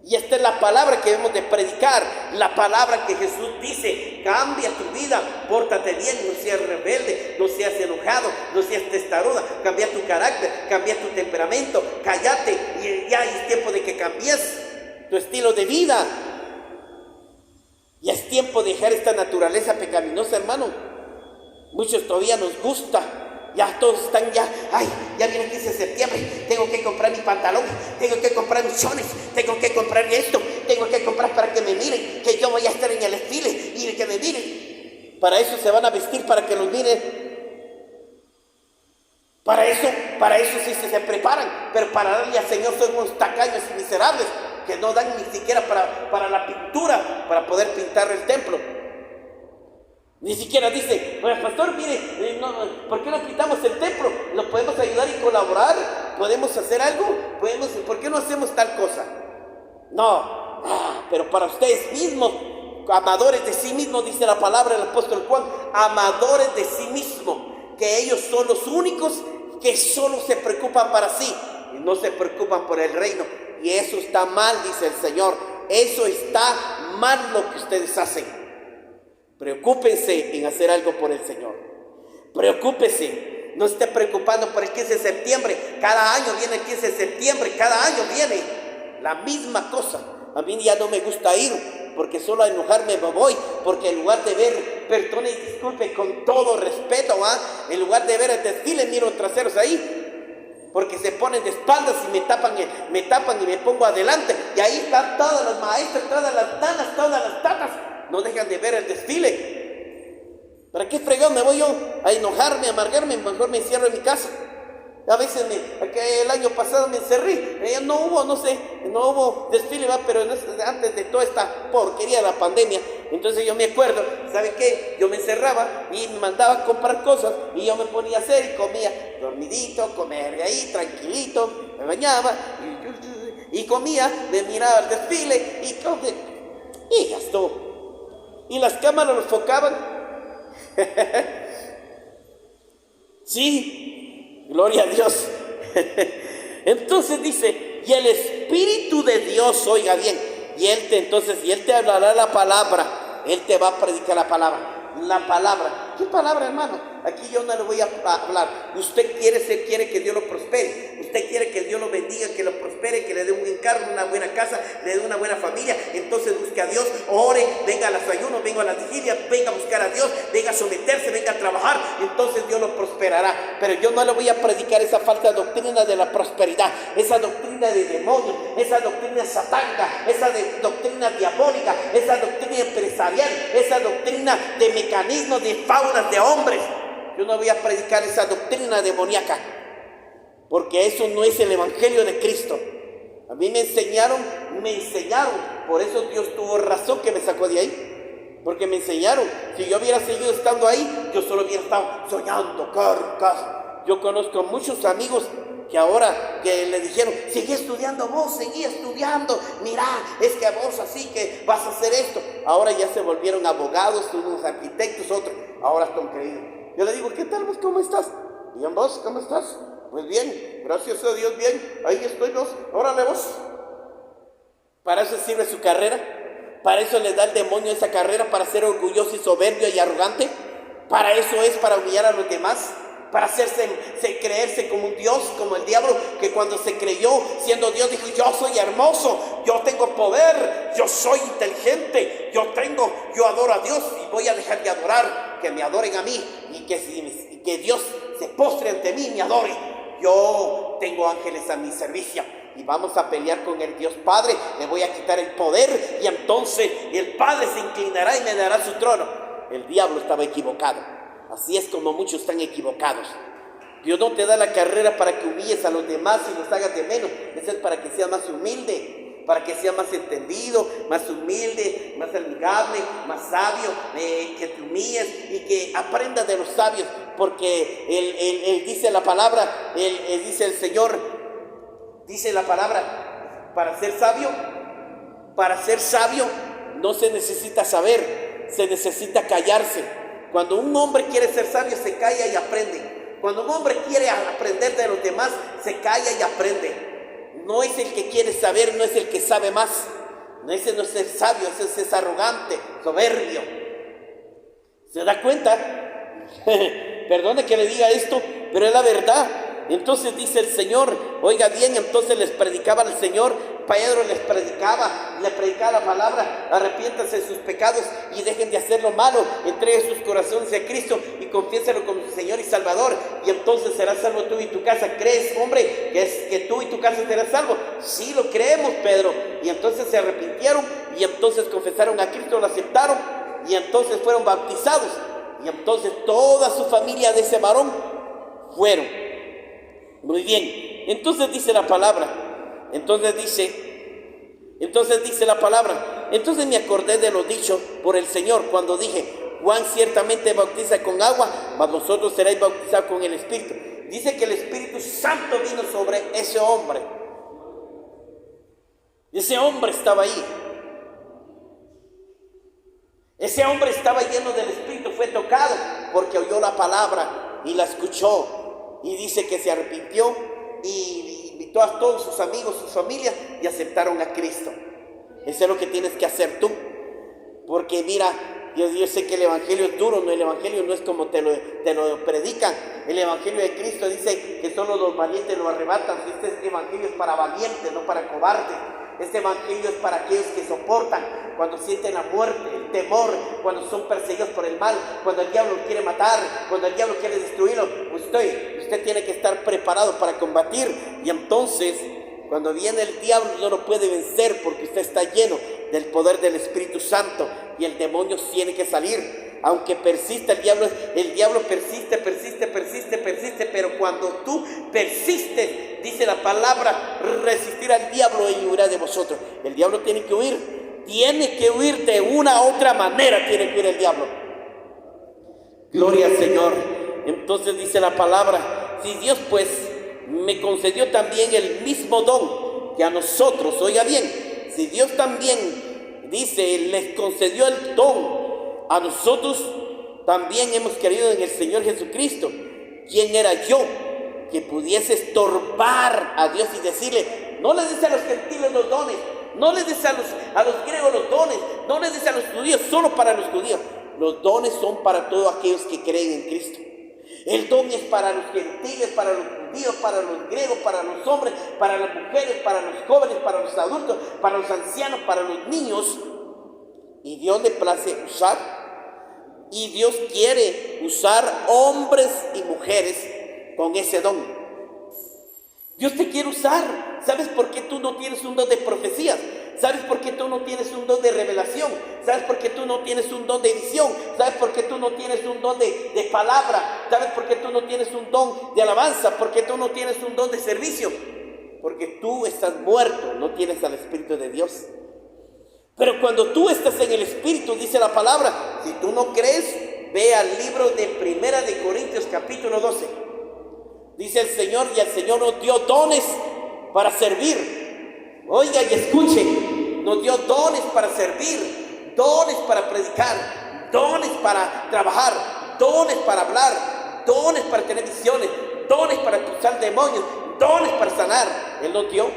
Y esta es la palabra que debemos de predicar, la palabra que Jesús dice, cambia tu vida, pórtate bien, no seas rebelde, no seas enojado, no seas testaruda, cambia tu carácter, cambia tu temperamento, cállate, y ya es tiempo de que cambies tu estilo de vida. Ya es tiempo de dejar esta naturaleza pecaminosa, hermano. Muchos todavía nos gusta. Ya todos están ya viene el 15 de septiembre, tengo que comprar mi pantalón, tengo que comprar mis chones, tengo que comprar esto, tengo que comprar para que me miren, que yo voy a estar en el desfile y que me miren. Para eso se van a vestir, para que los miren. Para eso sí se preparan, pero para darle al Señor son unos tacaños y miserables que no dan ni siquiera para la pintura, para poder pintar el templo. Ni siquiera dice, bueno, pastor, mire, ¿por qué no pintamos el templo? ¿Lo podemos ayudar y colaborar? ¿Podemos hacer algo? ¿Por qué no hacemos tal cosa? No, pero para ustedes mismos, amadores de sí mismos, dice la palabra del apóstol Juan, amadores de sí mismos, que ellos son los únicos que solo se preocupan para sí y no se preocupan por el reino. Y eso está mal, dice el Señor, eso está mal lo que ustedes hacen. Preocúpense en hacer algo por el Señor. Preocúpese. No esté preocupando por el 15 de septiembre. Cada año viene el 15 de septiembre. Cada año viene la misma cosa. A mí ya no me gusta ir, porque solo a enojarme me voy. Porque en lugar de ver, perdone y disculpe con todo respeto, en lugar de ver el desfile, miro traseros ahí. Porque se ponen de espaldas y me tapan y me pongo adelante. Y ahí están todas las maestras, todas las damas, todas las tatas. No dejan de ver el desfile. ¿Para qué fregado me voy yo a enojarme, a amargarme? Mejor me encierro en mi casa. A veces el año pasado me encerré. No hubo desfile, pero antes de toda esta porquería de la pandemia. Entonces yo me acuerdo, ¿sabe qué? Yo me encerraba y me mandaba a comprar cosas y yo me ponía a hacer y comía dormidito, comer ahí, tranquilito, me bañaba y comía, me miraba el desfile y gastó. Y las cámaras lo enfocaban. Sí, gloria a Dios. Entonces dice, y el Espíritu de Dios, oiga bien, y Él te hablará la palabra, Él te va a predicar la palabra. La palabra, ¿qué palabra, hermano? Aquí yo no le voy a hablar. Usted quiere que Dios lo prospere. Usted quiere que Dios lo bendiga, que lo prospere, que le dé un encargo, una buena casa, le dé una buena familia. Entonces busque a Dios, ore, venga a los ayunos, venga a las vigilias, venga a buscar a Dios, venga a someterse, venga a trabajar. Entonces Dios lo prosperará. Pero yo no le voy a predicar esa falsa doctrina de la prosperidad, esa doctrina de demonios, esa doctrina satánica, esa doctrina diabólica, esa doctrina empresarial, esa doctrina de mecanismos, de faunas, de hombres. Yo no voy a predicar esa doctrina demoníaca, porque eso no es el evangelio de Cristo. A mí me enseñaron, por eso Dios tuvo razón que me sacó de ahí, porque me enseñaron. Si yo hubiera seguido estando ahí, yo solo hubiera estado soñando, Yo conozco muchos amigos que ahora que le dijeron, seguí estudiando vos, seguí estudiando, mirá, es que vos así que vas a hacer esto. Ahora ya se volvieron abogados, unos arquitectos, otros, ahora están creídos. Yo le digo, ¿qué tal vos? ¿Cómo estás? Bien, vos, ¿cómo estás? Pues bien, gracias a Dios, bien, ahí estoy vos, órale vos. Para eso sirve su carrera, para eso le da el demonio esa carrera, para ser orgulloso y soberbio y arrogante. Para eso es, para humillar a los demás, para creerse como un Dios, como el diablo, que cuando se creyó siendo Dios dijo, yo soy hermoso, yo tengo poder, yo soy inteligente, yo adoro a Dios y voy a dejar de adorar, que me adoren a mí y que Dios se postre ante mí y me adore. Yo tengo ángeles a mi servicio y vamos a pelear con el Dios Padre, le voy a quitar el poder y entonces el Padre se inclinará y me dará su trono. El diablo estaba equivocado. Así es como muchos están equivocados. Dios no te da la carrera para que humilles a los demás y los hagas de menos. Eso es para que seas más humilde, para que seas más entendido, más humilde, más amigable, más sabio, que te humilles y que aprendas de los sabios, porque él dice la palabra, dice el Señor, dice la palabra, para ser sabio no se necesita saber, se necesita callarse. Cuando un hombre quiere ser sabio, se calla y aprende. Cuando un hombre quiere aprender de los demás, se calla y aprende. No es el que quiere saber, no es el que sabe más. Ese no es el sabio, ese es arrogante, soberbio. ¿Se da cuenta? Perdone que le diga esto, pero es la verdad. Entonces dice el Señor, oiga bien, entonces les predicaba el Señor, Pedro le predicaba la palabra, arrepiéntanse de sus pecados y dejen de hacer lo malo, entreguen sus corazones a Cristo y confiésalo como su Señor y Salvador, y entonces serás salvo tú y tu casa. ¿Crees, hombre, que tú y tu casa serás salvo? Sí, lo creemos, Pedro. Y entonces se arrepintieron y entonces confesaron a Cristo, lo aceptaron y entonces fueron bautizados, y entonces toda su familia de ese varón fueron. Muy bien, entonces dice la palabra, entonces me acordé de lo dicho por el Señor cuando dije, Juan ciertamente bautiza con agua, mas vosotros seréis bautizados con el Espíritu. Dice que el Espíritu Santo vino sobre ese hombre. Ese hombre estaba ahí. Ese hombre estaba lleno del Espíritu, fue tocado porque oyó la palabra y la escuchó. Y dice que se arrepintió y invitó a todos sus amigos, sus familias, y aceptaron a Cristo. Eso es lo que tienes que hacer tú. Porque mira, yo sé que el Evangelio es duro, no, el Evangelio no es como te lo predican. El Evangelio de Cristo dice que solo los valientes lo arrebatan. Este Evangelio es para valientes, no para cobardes. Este Evangelio es para aquellos que soportan cuando sienten la muerte, el temor, cuando son perseguidos por el mal, cuando el diablo quiere matar, cuando el diablo quiere destruirlo. Usted tiene que estar preparado para combatir, y entonces cuando viene el diablo no lo puede vencer porque usted está lleno del poder del Espíritu Santo y el demonio tiene que salir. Aunque persista el diablo persiste, pero cuando tú persistes, dice la palabra, resistir al diablo y huirá de vosotros. El diablo tiene que huir de una u otra manera, tiene que huir el diablo. Gloria al Señor. Entonces dice la palabra, si Dios pues me concedió también el mismo don que a nosotros, oiga bien, si Dios también, dice, les concedió el don a nosotros, también hemos creído en el Señor Jesucristo. ¿Quién era yo que pudiese estorbar a Dios y decirle, no le des a los gentiles los dones, no le des a los griegos los dones, no le des a los judíos, solo para los judíos? Los dones son para todos aquellos que creen en Cristo. El don es para los gentiles, para los judíos, para los griegos, para los hombres, para las mujeres, para los jóvenes, para los adultos, para los ancianos, para los niños. Y Dios le place usar, y Dios quiere usar hombres y mujeres con ese don. Dios te quiere usar. ¿Sabes por qué tú no tienes un don de profecías? ¿Sabes por qué tú no tienes un don de revelación? ¿Sabes por qué tú no tienes un don de visión? ¿Sabes por qué tú no tienes un don de palabra? ¿Sabes por qué tú no tienes un don de alabanza? ¿Por qué tú no tienes un don de servicio? Porque tú estás muerto, no tienes al Espíritu de Dios. Pero cuando tú estás en el Espíritu, dice la palabra, si tú no crees, ve al libro de Primera de Corintios capítulo 12. Dice el Señor, y el Señor nos dio dones para servir. Oiga y escuche, nos dio dones para servir, dones para predicar, dones para trabajar, dones para hablar, dones para tener visiones, dones para expulsar demonios, dones para sanar. Él nos dio.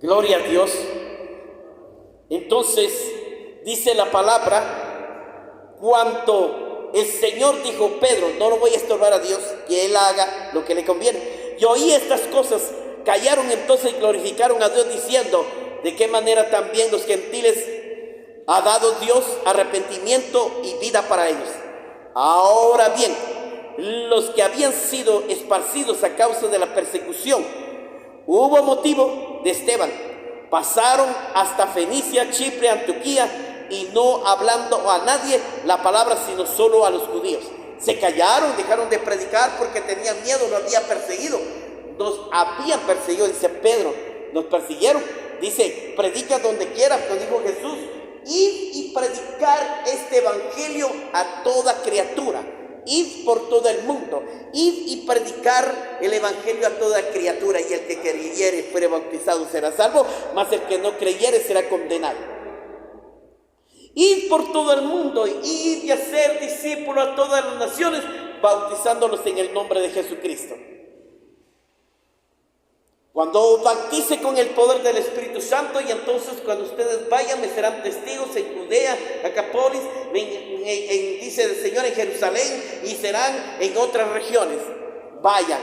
Gloria a Dios. Entonces, dice la palabra, cuanto el Señor dijo, Pedro, no lo voy a estorbar a Dios, que Él haga lo que le conviene. Y oí estas cosas, callaron entonces y glorificaron a Dios diciendo: ¿de qué manera también los gentiles ha dado Dios arrepentimiento y vida para ellos? Ahora bien, los que habían sido esparcidos a causa de la persecución, hubo motivo de Esteban, pasaron hasta Fenicia, Chipre, Antioquía, y no hablando a nadie la palabra, sino solo a los judíos. Se callaron, dejaron de predicar porque tenían miedo, nos habían perseguido. Nos habían perseguido, dice Pedro, nos persiguieron. Dice: predica donde quieras, como dijo Jesús, id y predicar este evangelio a toda criatura. Id por todo el mundo, id y predicar el evangelio a toda criatura, y el que creyere y fuere bautizado será salvo, mas el que no creyere será condenado. Id por todo el mundo, id y hacer discípulos a todas las naciones, bautizándolos en el nombre de Jesucristo. Cuando bautice con el poder del Espíritu Santo, y entonces cuando ustedes vayan me serán testigos en Judea, Acápolis, dice el Señor, en Jerusalén, y serán en otras regiones. Vayan.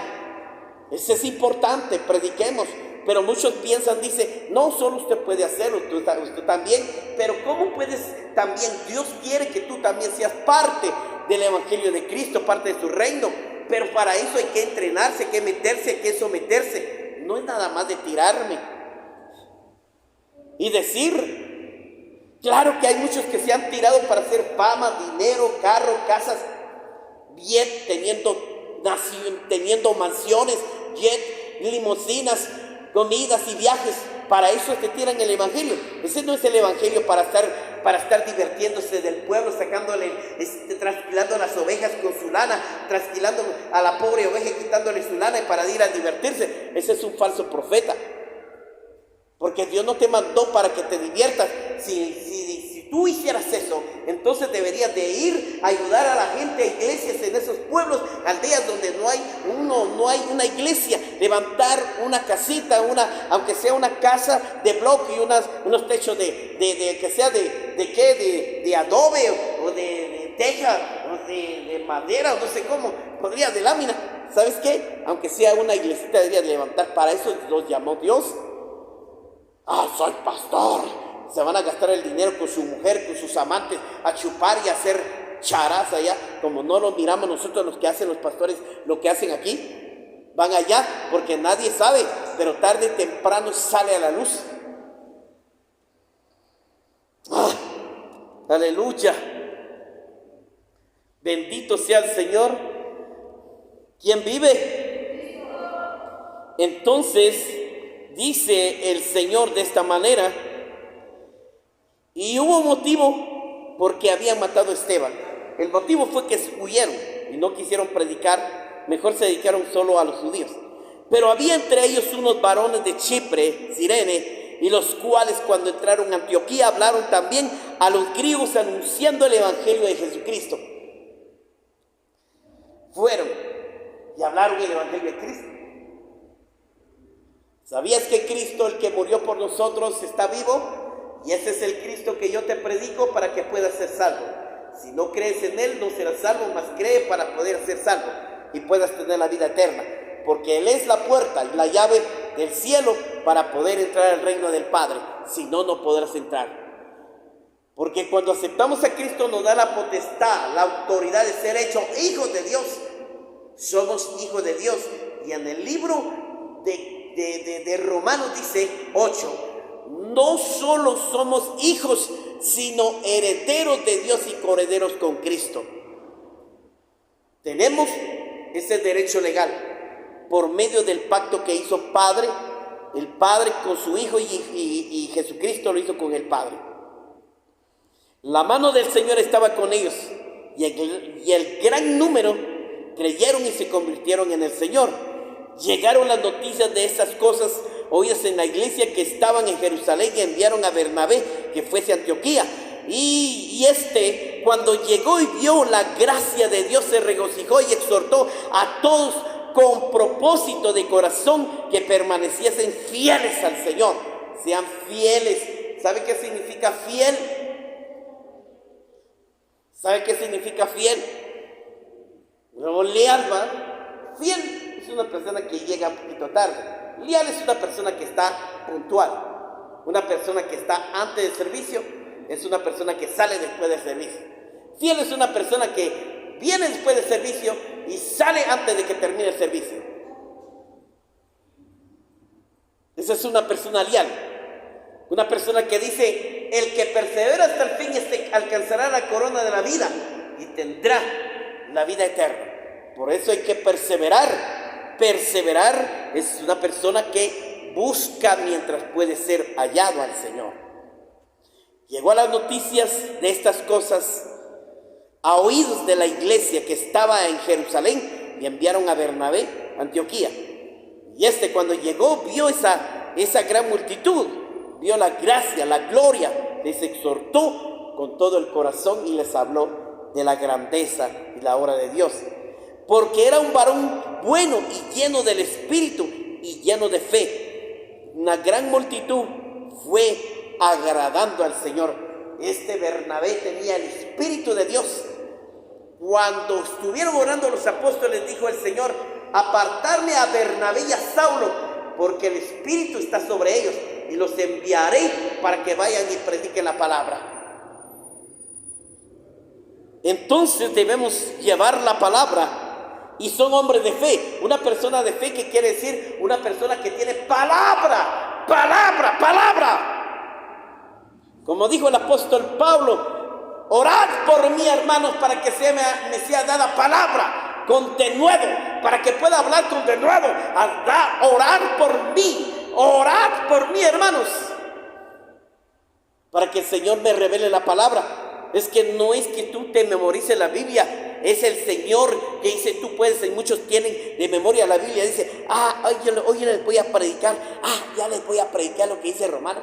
Eso es importante, prediquemos. Pero muchos piensan, dice: no, solo usted puede hacerlo, usted también. Pero ¿cómo puedes también? Dios quiere que tú también seas parte del Evangelio de Cristo, parte de su reino. Pero para eso hay que entrenarse, hay que meterse, hay que someterse. No es nada más de tirarme y decir. Claro que hay muchos que se han tirado para hacer fama, dinero, carro, casas, bien, teniendo mansiones, jet, limusinas, comidas y viajes. Para eso es que tiran el evangelio. Ese no es el evangelio para estar divirtiéndose del pueblo, sacándole, trasquilando las ovejas con su lana, trasquilando a la pobre oveja, quitándole su lana para ir a divertirse. Ese es un falso profeta. Porque Dios no te mandó para que te diviertas. Si tú hicieras eso, entonces deberías de ir a ayudar a la gente, a iglesias en esos pueblos, aldeas donde no hay una iglesia, levantar una casita, aunque sea una casa de bloque y unos techos que sea de adobe o de teja o de madera o no sé cómo, podría de lámina. ¿Sabes qué? Aunque sea una iglesita deberías de levantar. Para eso los llamó Dios. Soy pastor. Se van a gastar el dinero con su mujer, con sus amantes, a chupar y a hacer charas allá, como no lo miramos nosotros los que hacen los pastores, lo que hacen aquí. Van allá porque nadie sabe, pero tarde o temprano sale a la luz. Aleluya. Bendito sea el Señor. ¿Quién vive? Entonces dice el Señor de esta manera: y hubo motivo porque habían matado a Esteban. El motivo fue que huyeron y no quisieron predicar, mejor se dedicaron solo a los judíos. Pero había entre ellos unos varones de Chipre, Cirene, y los cuales cuando entraron a Antioquía hablaron también a los griegos anunciando el evangelio de Jesucristo. Fueron y hablaron el evangelio de Cristo. ¿Sabías que Cristo, el que murió por nosotros, está vivo? Y ese es el Cristo que yo te predico para que puedas ser salvo. Si no crees en Él, no serás salvo, mas cree para poder ser salvo y puedas tener la vida eterna. Porque Él es la puerta y la llave del cielo para poder entrar al reino del Padre. Si no, no podrás entrar. Porque cuando aceptamos a Cristo nos da la potestad, la autoridad de ser hechos hijos de Dios. Somos hijos de Dios. Y en el libro de Romanos dice 8: no solo somos hijos, sino herederos de Dios y coherederos con Cristo. Tenemos ese derecho legal por medio del pacto que hizo el Padre con su Hijo, y Jesucristo lo hizo con el Padre. La mano del Señor estaba con ellos, y el gran número creyeron y se convirtieron en el Señor. Llegaron las noticias de estas cosas oídas en la iglesia que estaban en Jerusalén, y enviaron a Bernabé que fuese a Antioquía. Y cuando llegó y vio la gracia de Dios, se regocijó y exhortó a todos con propósito de corazón que permaneciesen fieles al Señor. Sean fieles. ¿Sabe qué significa fiel? ¿Sabe qué significa fiel? No leal, ¿va? Fiel. es una persona que llega un poquito tarde. Leal es una persona que está puntual. Una persona que está antes del servicio es una persona que sale después del servicio. Fiel es una persona que viene después del servicio y sale antes de que termine el servicio. Esa es una persona leal. Una persona que dice: el que persevera hasta el fin alcanzará la corona de la vida y tendrá la vida eterna. Por eso hay que perseverar. Perseverar es una persona que busca mientras puede ser hallado al Señor. Llegó a las noticias de estas cosas a oídos de la iglesia que estaba en Jerusalén y enviaron a Bernabé a Antioquía. Y cuando llegó vio esa gran multitud, vio la gracia, la gloria, les exhortó con todo el corazón y les habló de la grandeza y la obra de Dios. Porque era un varón bueno y lleno del Espíritu y lleno de fe. Una gran multitud fue agradando al Señor. Bernabé tenía el Espíritu de Dios. Cuando estuvieron orando los apóstoles, dijo el Señor: apartarme a Bernabé y a Saulo, porque el Espíritu está sobre ellos, y los enviaré para que vayan y prediquen la palabra. Entonces debemos llevar la palabra, y son hombres de fe. Una persona de fe, que quiere decir una persona que tiene palabra, palabra, palabra. Como dijo el apóstol Pablo: orad por mí, hermanos, para que me sea dada palabra con denuedo, para que pueda hablar con denuedo. Orad por mí, hermanos, para que el Señor me revele la palabra. Es que no es que tú te memorices la Biblia, es el Señor que dice: tú puedes. Y muchos tienen de memoria la Biblia, dice: hoy les voy a predicar, ya les voy a predicar lo que dice Romano,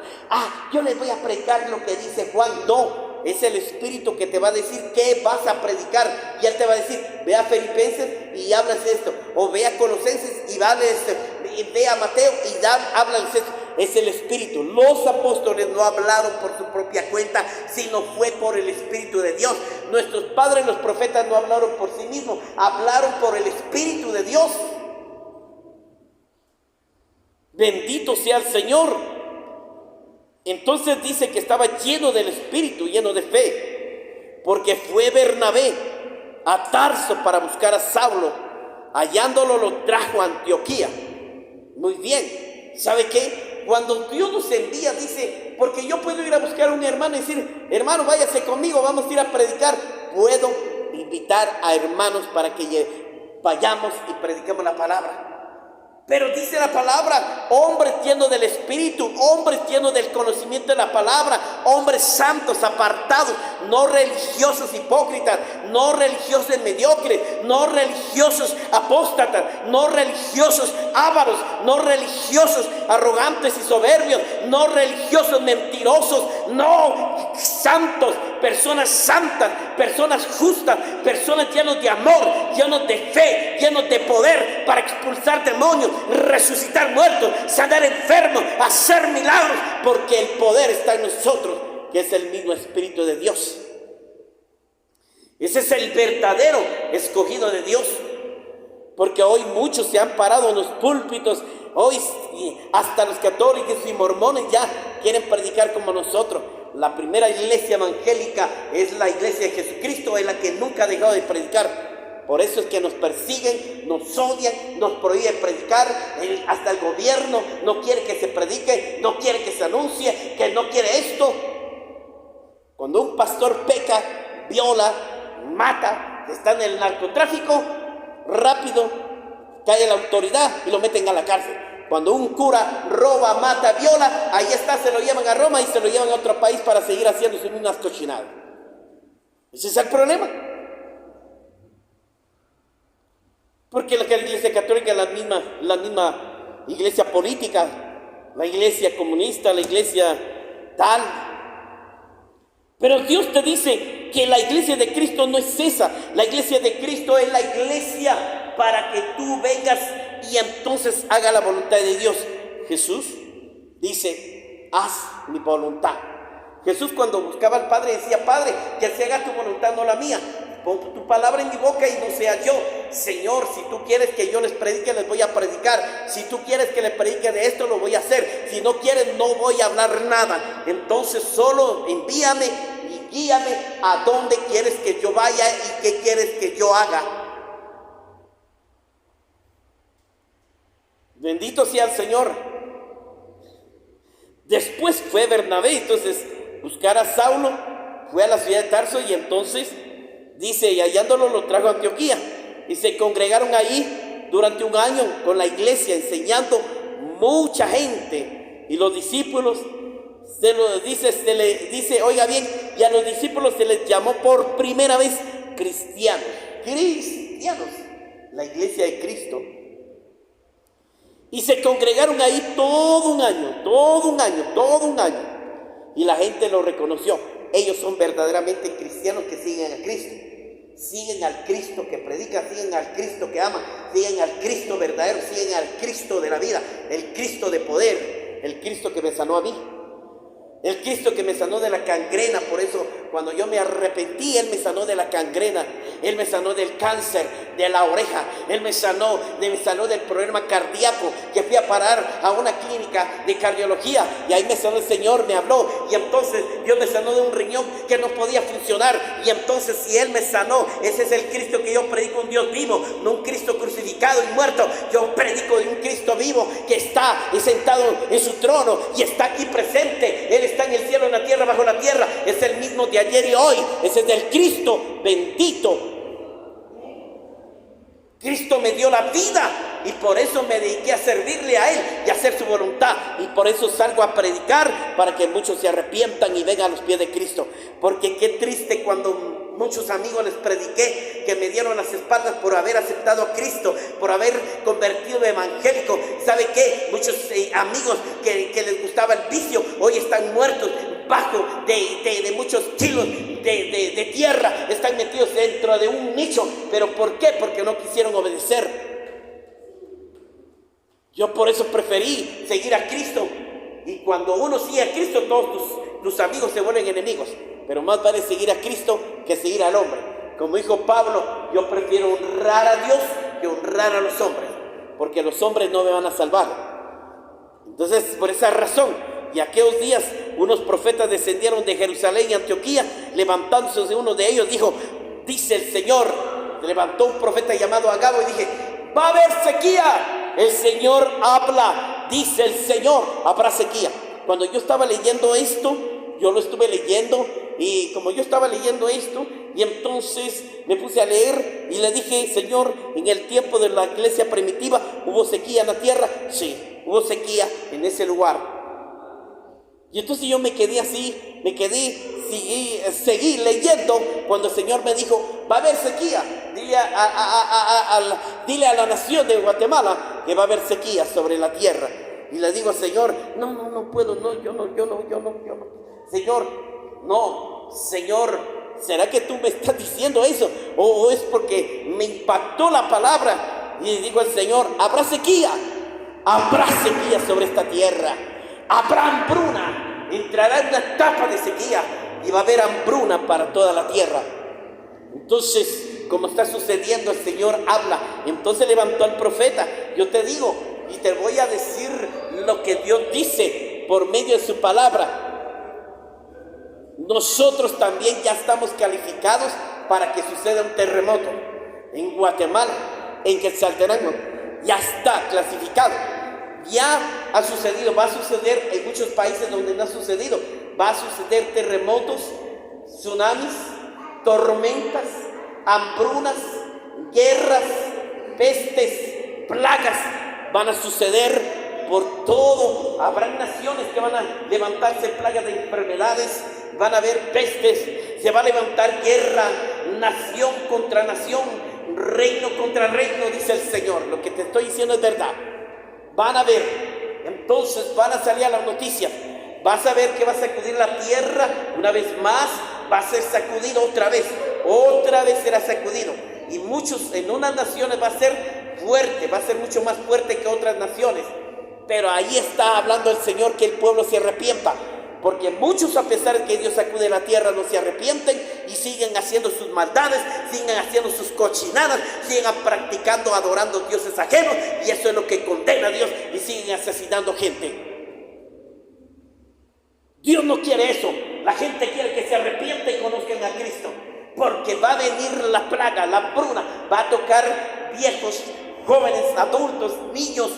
yo les voy a predicar lo que dice Juan. No, es el Espíritu que te va a decir qué vas a predicar, y Él te va a decir: ve a Filipenses y hablas esto, o ve a Colosenses y vale esto, y ve a Mateo y háblales esto. Es el Espíritu. Los apóstoles no hablaron por su propia cuenta, sino fue por el Espíritu de Dios. Nuestros padres, los profetas, no hablaron por sí mismos, hablaron por el Espíritu de Dios. Bendito sea el Señor. Entonces dice que estaba lleno del Espíritu, lleno de fe, porque fue Bernabé a Tarso para buscar a Saulo. Hallándolo, lo trajo a Antioquía. Muy bien. ¿Sabe qué? Cuando Dios nos envía, dice: porque yo puedo ir a buscar a un hermano y decir: hermano, váyase conmigo, vamos a ir a predicar. Puedo invitar a hermanos para que vayamos y prediquemos la palabra. Pero dice la palabra: hombres llenos del Espíritu, hombres llenos del conocimiento de la palabra, hombres santos, apartados, no religiosos hipócritas, no religiosos mediocres, no religiosos apóstatas, no religiosos ávaros, no religiosos arrogantes y soberbios, no religiosos mentirosos, no, santos, personas santas, personas justas, personas llenas de amor, llenos de fe, llenos de poder para expulsar demonios, resucitar muertos, sanar enfermos, hacer milagros, porque el poder está en nosotros, que es el mismo Espíritu de Dios. Ese es el verdadero escogido de Dios, porque hoy muchos se han parado en los púlpitos, hoy hasta los católicos y mormones ya quieren predicar como nosotros. La primera iglesia evangélica es la iglesia de Jesucristo, es la que nunca ha dejado de predicar. Por eso es que nos persiguen, nos odian, nos prohíben predicar. Hasta el gobierno no quiere que se predique, no quiere que se anuncie, que no quiere esto. Cuando un pastor peca, viola, mata, está en el narcotráfico, rápido cae la autoridad y lo meten a la cárcel. Cuando un cura roba, mata, viola, ahí está, se lo llevan a Roma y se lo llevan a otro país para seguir haciendo sus mismas cochinadas. Ese es el problema. Porque la iglesia católica es la misma iglesia política, la iglesia comunista, la iglesia tal. Pero Dios te dice que la iglesia de Cristo no es esa. La iglesia de Cristo es la iglesia para que tú vengas y entonces haga la voluntad de Dios. Jesús dice: haz mi voluntad. Jesús, cuando buscaba al Padre, decía: Padre, que se haga tu voluntad, no la mía. pon tu palabra en mi boca y no sea yo. Señor, si tú quieres que yo les predique, les voy a predicar. Si tú quieres que les predique de esto, lo voy a hacer. Si no quieres, no voy a hablar nada. Entonces solo envíame y guíame a dónde quieres que yo vaya y qué quieres que yo haga. Bendito sea el Señor. Después fue Bernabé, entonces buscar a Saulo, fue a la ciudad de Tarso y entonces dice, y hallándolo lo trajo a Antioquía. Y se congregaron ahí durante un año con la iglesia, enseñando mucha gente. Y los discípulos, se le dice, oiga bien, y a los discípulos se les llamó por primera vez cristianos. Cristianos, la iglesia de Cristo. Y se congregaron ahí todo un año. Y la gente lo reconoció. Ellos son verdaderamente cristianos que siguen a Cristo. Siguen al Cristo que predica, siguen al Cristo que ama, siguen al Cristo verdadero, siguen al Cristo de la vida, el Cristo de poder, el Cristo que me sanó a mí. El Cristo que me sanó de la gangrena. Por eso cuando yo me arrepentí, Él me sanó de la gangrena. Él me sanó del cáncer, de la oreja. Él me sanó del problema cardíaco, que fui a parar a una clínica de cardiología. Y ahí me sanó el Señor, me habló. Y entonces Dios me sanó de un riñón que no podía funcionar. Y entonces si Él me sanó, ese es el Cristo que yo predico, un Dios vivo, no un Cristo crucificado y muerto. Yo predico de un Cristo vivo que está sentado en su trono y está aquí presente. Él está en el cielo, en la tierra, bajo la tierra. Es el mismo de ayer y hoy. Ese es el Cristo bendito. Cristo me dio la vida y por eso me dediqué a servirle a Él y a hacer su voluntad. Y por eso salgo a predicar, para que muchos se arrepientan y vengan a los pies de Cristo. Porque qué triste cuando muchos amigos les prediqué, que me dieron las espaldas por haber aceptado a Cristo, por haber convertido en evangélico. ¿Sabe qué? Muchos amigos que les gustaba el vicio, hoy están muertos bajo de muchos kilos de tierra, están metidos dentro de un nicho. ¿Pero por qué? Porque no quisieron obedecer. Yo por eso preferí seguir a Cristo. Y cuando uno sigue a Cristo, todos tus amigos se vuelven enemigos. Pero más vale seguir a Cristo que seguir al hombre. Como dijo Pablo, yo prefiero honrar a Dios que honrar a los hombres, porque los hombres no me van a salvar. Entonces, por esa razón, y aquellos días unos profetas descendieron de Jerusalén y Antioquía, levantándose uno de ellos, dijo, dice el Señor. Se levantó un profeta llamado Agabo y dije, va a haber sequía. El Señor habla, dice el Señor, habrá sequía. Cuando yo estaba leyendo esto, yo lo estuve leyendo, y como yo estaba leyendo esto, y entonces me puse a leer y le dije, Señor, en el tiempo de la iglesia primitiva, ¿hubo sequía en la tierra? Sí, hubo sequía en ese lugar. Y entonces yo me quedé así, seguí leyendo, cuando el Señor me dijo, va a haber sequía. Dile a la nación de Guatemala que va a haber sequía sobre la tierra. Y le digo, Señor, no puedo, yo no. Señor, ¿será que tú me estás diciendo eso? ¿O es porque me impactó la palabra? Y digo al Señor, habrá sequía sobre esta tierra. Habrá hambruna, entrará en una etapa de sequía y va a haber hambruna para toda la tierra. Entonces, como está sucediendo, el Señor habla. Entonces levantó al profeta. Yo te digo y te voy a decir lo que Dios dice por medio de su palabra. Nosotros también ya estamos calificados para que suceda un terremoto en Guatemala, en Quetzaltenango. Ya está clasificado. Ya ha sucedido, va a suceder en muchos países donde no ha sucedido. Va a suceder terremotos, tsunamis, tormentas, hambrunas, guerras, pestes, plagas. Van a suceder por todo. Habrán naciones que van a levantarse plagas de enfermedades, van a haber pestes, se va a levantar guerra, nación contra nación, reino contra reino, dice el Señor. Lo que te estoy diciendo es verdad. Van a ver, entonces van a salir a las noticias. Vas a ver que va a sacudir la tierra una vez más, va a ser sacudido otra vez será sacudido. Y muchos, en unas naciones va a ser fuerte, va a ser mucho más fuerte que otras naciones. Pero ahí está hablando el Señor que el pueblo se arrepienta, porque muchos, a pesar de que Dios sacude la tierra, no se arrepienten y siguen haciendo sus maldades, siguen haciendo sus cochinadas, siguen practicando, adorando dioses ajenos, y eso es lo que condena a Dios, y siguen asesinando gente. Dios no quiere eso. La gente quiere que se arrepienten y conozcan a Cristo, porque va a venir la plaga, la hambruna, va a tocar viejos, jóvenes, adultos, niños,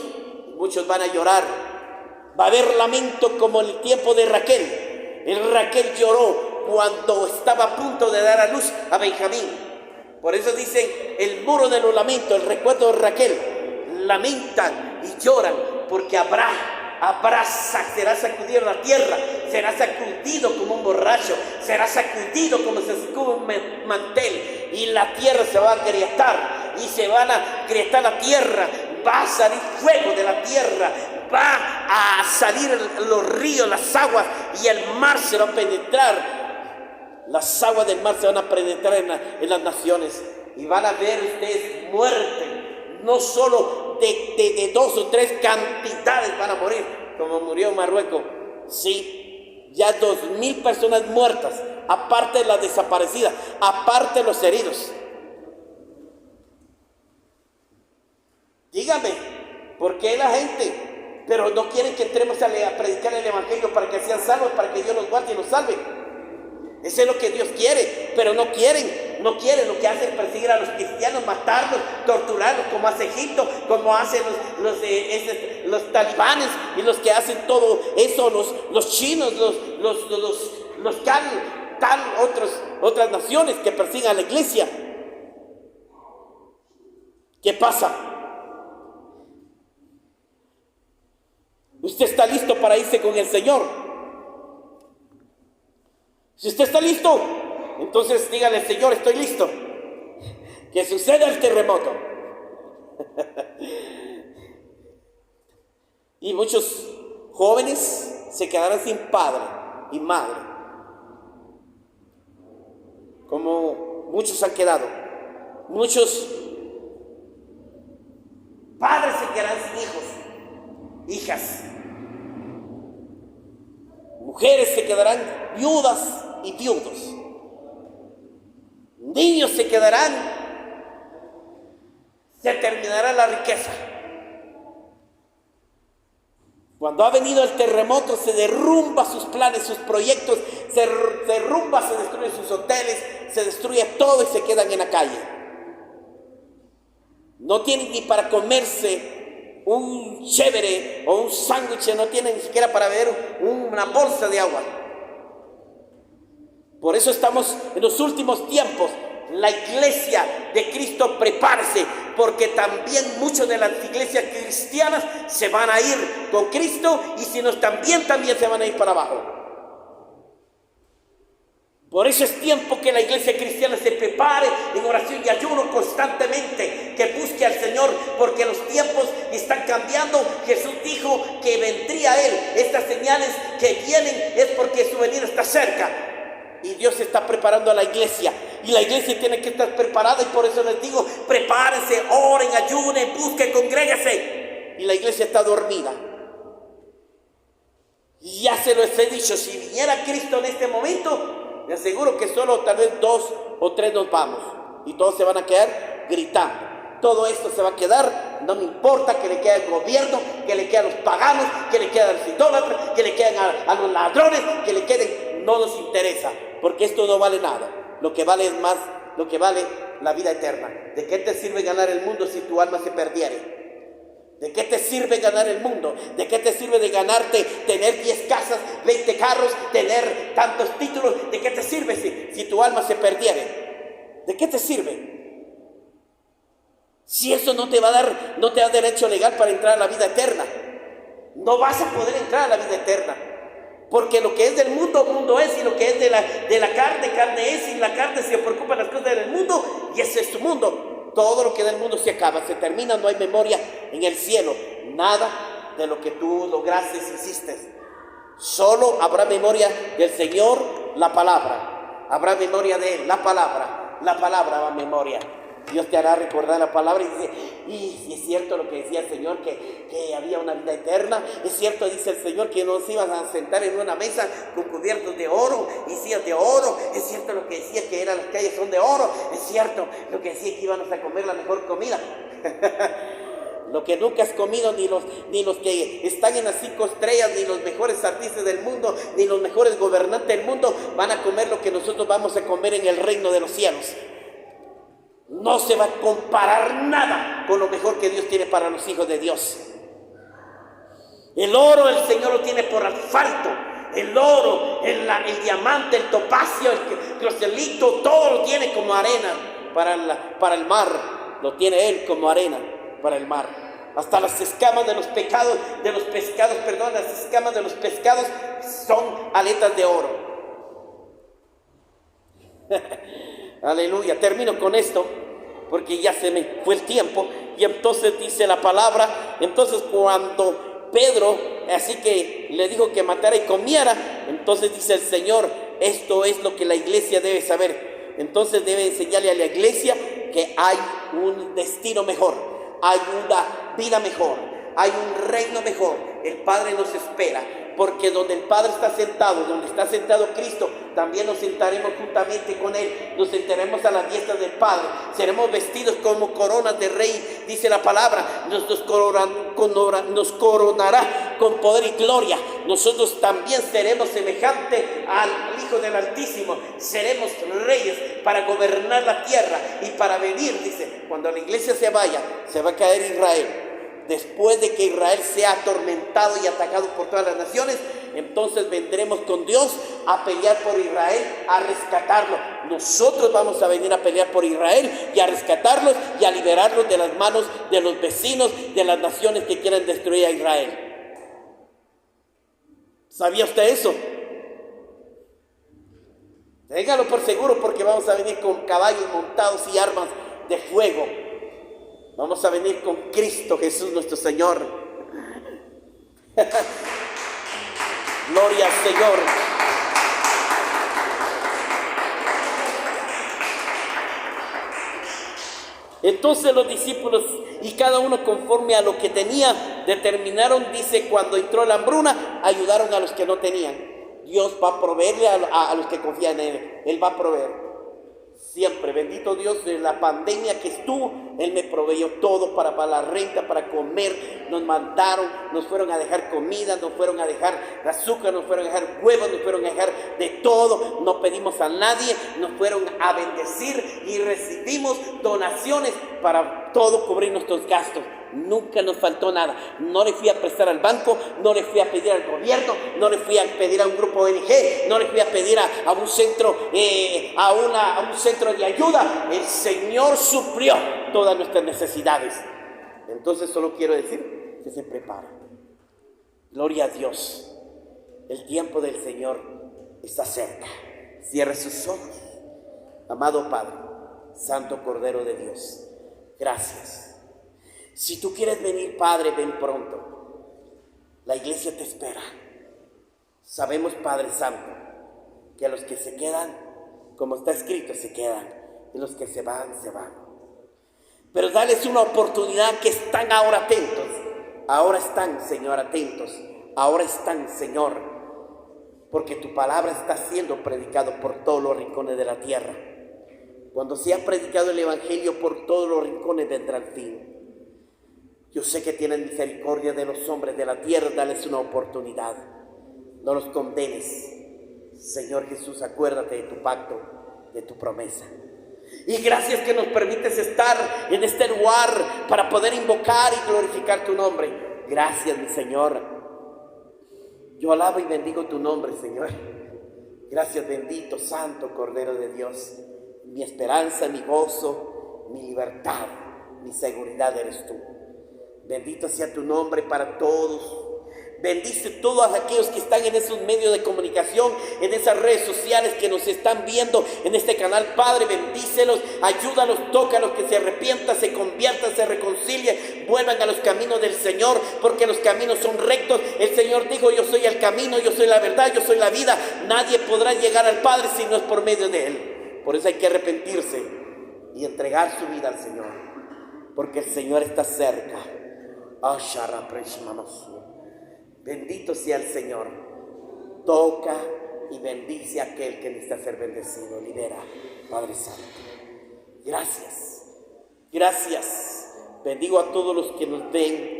muchos van a llorar. Va a haber lamento como el tiempo de Raquel. Raquel lloró cuando estaba a punto de dar a luz a Benjamín. Por eso dicen el muro de los lamentos, el recuerdo de Raquel. Lamentan y lloran porque será sacudido la tierra, será sacudido como un borracho, será sacudido como se sacude un mantel, y la tierra se va a agrietar, y se van a agrietar la tierra, va a salir fuego de la tierra, va a salir los ríos, las aguas, y el mar se va a penetrar. Las aguas del mar se van a penetrar en las naciones, y van a ver ustedes muerte, no solo de 2 o 3 cantidades van a morir, como murió en Marruecos. Sí, ya 2,000 personas muertas, aparte de las desaparecidas, aparte de los heridos. Dígame, ¿por qué la gente? Pero no quieren que entremos a predicar el evangelio para que sean salvos, para que Dios los guarde y los salve. Eso es lo que Dios quiere, pero no quieren. Lo que hacen es perseguir a los cristianos, matarlos, torturarlos, como hace Egipto, como hacen los talibanes, y los que hacen todo eso, los chinos, otras naciones que persiguen a la iglesia. ¿Qué pasa? ¿Usted está listo para irse con el Señor? Si usted está listo, entonces dígale: Señor, estoy listo. Que suceda el terremoto. Y muchos jóvenes se quedarán sin padre y madre, como muchos han quedado. Muchos padres se quedarán sin hijos, hijas. Mujeres se quedarán viudas y viudos. Niños se quedarán. Se terminará la riqueza. Cuando ha venido el terremoto, se derrumba sus planes, sus proyectos, se destruyen sus hoteles, se destruye todo y se quedan en la calle. No tienen ni para comerse un chévere o un sándwich, no tienen ni siquiera para beber una bolsa de agua. Por eso estamos en los últimos tiempos. La iglesia de Cristo, prepárese, porque también muchas de las iglesias cristianas se van a ir con Cristo, y si no también se van a ir para abajo. Por eso es tiempo que la iglesia cristiana se prepare en oración y ayuno constantemente, que busque al Señor, porque los tiempos están cambiando. Jesús dijo que vendría Él. Estas señales que vienen es porque su venida está cerca. Y Dios está preparando a la iglesia, y la iglesia tiene que estar preparada, y por eso les digo: prepárense, oren, ayunen, busquen, congréguense. Y la iglesia está dormida. Y ya se los he dicho, si viniera Cristo en este momento, me aseguro que solo tal vez 2 o 3 nos vamos, y todos se van a quedar gritando. Todo esto se va a quedar, no me importa que le quede al gobierno, que le quede a los paganos, que le quede a los idólatras, que le queden a los ladrones, que le queden, no nos interesa, porque esto no vale nada. Lo que vale es más, lo que vale la vida eterna. ¿De qué te sirve ganar el mundo si tu alma se perdiere? ¿De qué te sirve ganar el mundo? ¿De qué te sirve de ganarte, tener 10 casas, 20 carros, tener tantos títulos? ¿De qué te sirve si tu alma se perdiere? ¿De qué te sirve? Si eso no te va a derecho legal para entrar a la vida eterna. No vas a poder entrar a la vida eterna. Porque lo que es del mundo, mundo es, y lo que es de la carne, carne es, y la carne se preocupa de las cosas del mundo, y ese es su mundo. Todo lo que del mundo se acaba, se termina, no hay memoria en el cielo. Nada de lo que tú lograste, hiciste. Solo habrá memoria del Señor, la palabra. Habrá memoria de Él, la palabra. La palabra va a memoria. Dios te hará recordar la palabra y dice, y si es cierto lo que decía el Señor, que había una vida eterna. Es cierto, dice el Señor, que nos iban a sentar en una mesa con cubiertos de oro y sillas de oro. Es cierto lo que decía, que las calles son de oro. Es cierto lo que decía, que íbamos a comer la mejor comida. Lo que nunca has comido, ni los que están en las 5 estrellas, ni los mejores artistas del mundo, ni los mejores gobernantes del mundo van a comer lo que nosotros vamos a comer en el reino de los cielos. No se va a comparar nada con lo mejor que Dios tiene para los hijos de Dios. El oro el Señor lo tiene por asfalto. El oro, el diamante, el topacio, el cristalito, todo lo tiene como arena para el mar. Lo tiene Él como arena para el mar. Hasta las escamas de los pescados, las escamas de los pescados son aletas de oro. Aleluya. Termino con esto porque ya se me fue el tiempo. Y entonces dice la palabra, entonces cuando Pedro así que le dijo que matara y comiera, entonces dice el Señor, esto es lo que la iglesia debe saber. Entonces debe enseñarle a la iglesia que hay un destino mejor, hay una vida mejor, hay un reino mejor. El Padre nos espera, porque donde el Padre está sentado, donde está sentado Cristo, también nos sentaremos juntamente con Él, nos sentaremos a la diestra del Padre, seremos vestidos como coronas de rey, dice la palabra, nos coronará con poder y gloria. Nosotros también seremos semejantes al Hijo del Altísimo, seremos reyes para gobernar la tierra y para venir, dice, cuando la iglesia se vaya, se va a caer Israel. Después de que Israel sea atormentado y atacado por todas las naciones, entonces vendremos con Dios a pelear por Israel, a rescatarlo. Nosotros vamos a venir a pelear por Israel y a rescatarlos y a liberarlos de las manos de los vecinos, de las naciones que quieran destruir a Israel. ¿Sabía usted eso? Téngalo por seguro, porque vamos a venir con caballos montados y armas de fuego. Vamos a venir con Cristo Jesús nuestro Señor. Gloria al Señor. Entonces los discípulos, y cada uno conforme a lo que tenía, determinaron, dice, cuando entró la hambruna, ayudaron a los que no tenían. Dios va a proveerle a los que confían en Él. Él va a proveer. Siempre, bendito Dios, de la pandemia que estuvo, Él me proveyó todo para la renta, para comer. Nos mandaron, nos fueron a dejar comida, nos fueron a dejar azúcar, nos fueron a dejar huevos, nos fueron a dejar de todo. No pedimos a nadie, nos fueron a bendecir y recibimos donaciones para todo cubrir nuestros gastos. Nunca nos faltó nada. No le fui a prestar al banco, no le fui a pedir al gobierno, no le fui a pedir a un grupo ONG, no le fui a pedir a un centro, a un centro de ayuda. El Señor suplió todas nuestras necesidades. Entonces solo quiero decir que se prepara. Gloria a Dios. El tiempo del Señor está cerca. Cierre sus ojos. Amado Padre, Santo Cordero de Dios, gracias. Si tú quieres venir, Padre, ven pronto. La iglesia te espera. Sabemos, Padre Santo, que a los que se quedan, como está escrito, se quedan. Y los que se van, se van. Pero dales una oportunidad, que están ahora atentos. Ahora están, Señor, atentos. Ahora están, Señor, porque tu palabra está siendo predicado por todos los rincones de la tierra. Cuando se ha predicado el evangelio por todos los rincones, vendrá el fin. Yo sé que tienen misericordia de los hombres de la tierra. Dales una oportunidad. No los condenes. Señor Jesús, acuérdate de tu pacto, de tu promesa. Y gracias que nos permites estar en este lugar para poder invocar y glorificar tu nombre. Gracias, mi Señor. Yo alabo y bendigo tu nombre, Señor. Gracias, bendito, santo Cordero de Dios. Mi esperanza, mi gozo, mi libertad, mi seguridad eres tú. Bendito sea tu nombre para todos. Bendice todos aquellos que están en esos medios de comunicación, en esas redes sociales que nos están viendo en este canal. Padre, bendícelos, ayúdalos, tócalos, que se arrepientan, se conviertan, se reconcilien, vuelvan a los caminos del Señor, porque los caminos son rectos. El Señor dijo: yo soy el camino, yo soy la verdad, yo soy la vida. Nadie podrá llegar al Padre si no es por medio de Él. Por eso hay que arrepentirse y entregar su vida al Señor, porque el Señor está cerca. Bendito sea el Señor. Toca y bendice a aquel que necesita ser bendecido. Libera, Padre Santo. Gracias, gracias. Bendigo a todos los que nos ven.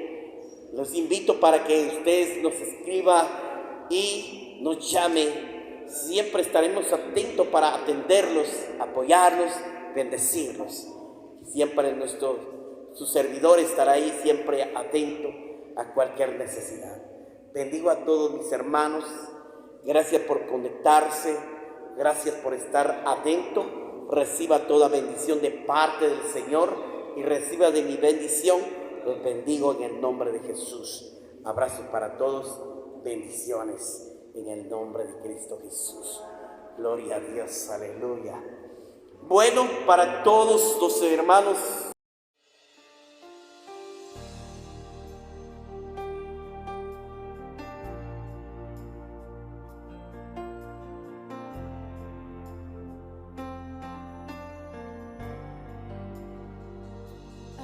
Los invito para que ustedes nos escriba y nos llame. Siempre estaremos atentos para atenderlos, apoyarlos, bendecirlos. Siempre su servidor estará ahí siempre atento a cualquier necesidad. Bendigo a todos mis hermanos. Gracias por conectarse. Gracias por estar atento. Reciba toda bendición de parte del Señor y reciba de mi bendición. Los bendigo en el nombre de Jesús. Abrazos para todos. Bendiciones en el nombre de Cristo Jesús. Gloria a Dios. Aleluya. Bueno, para todos los hermanos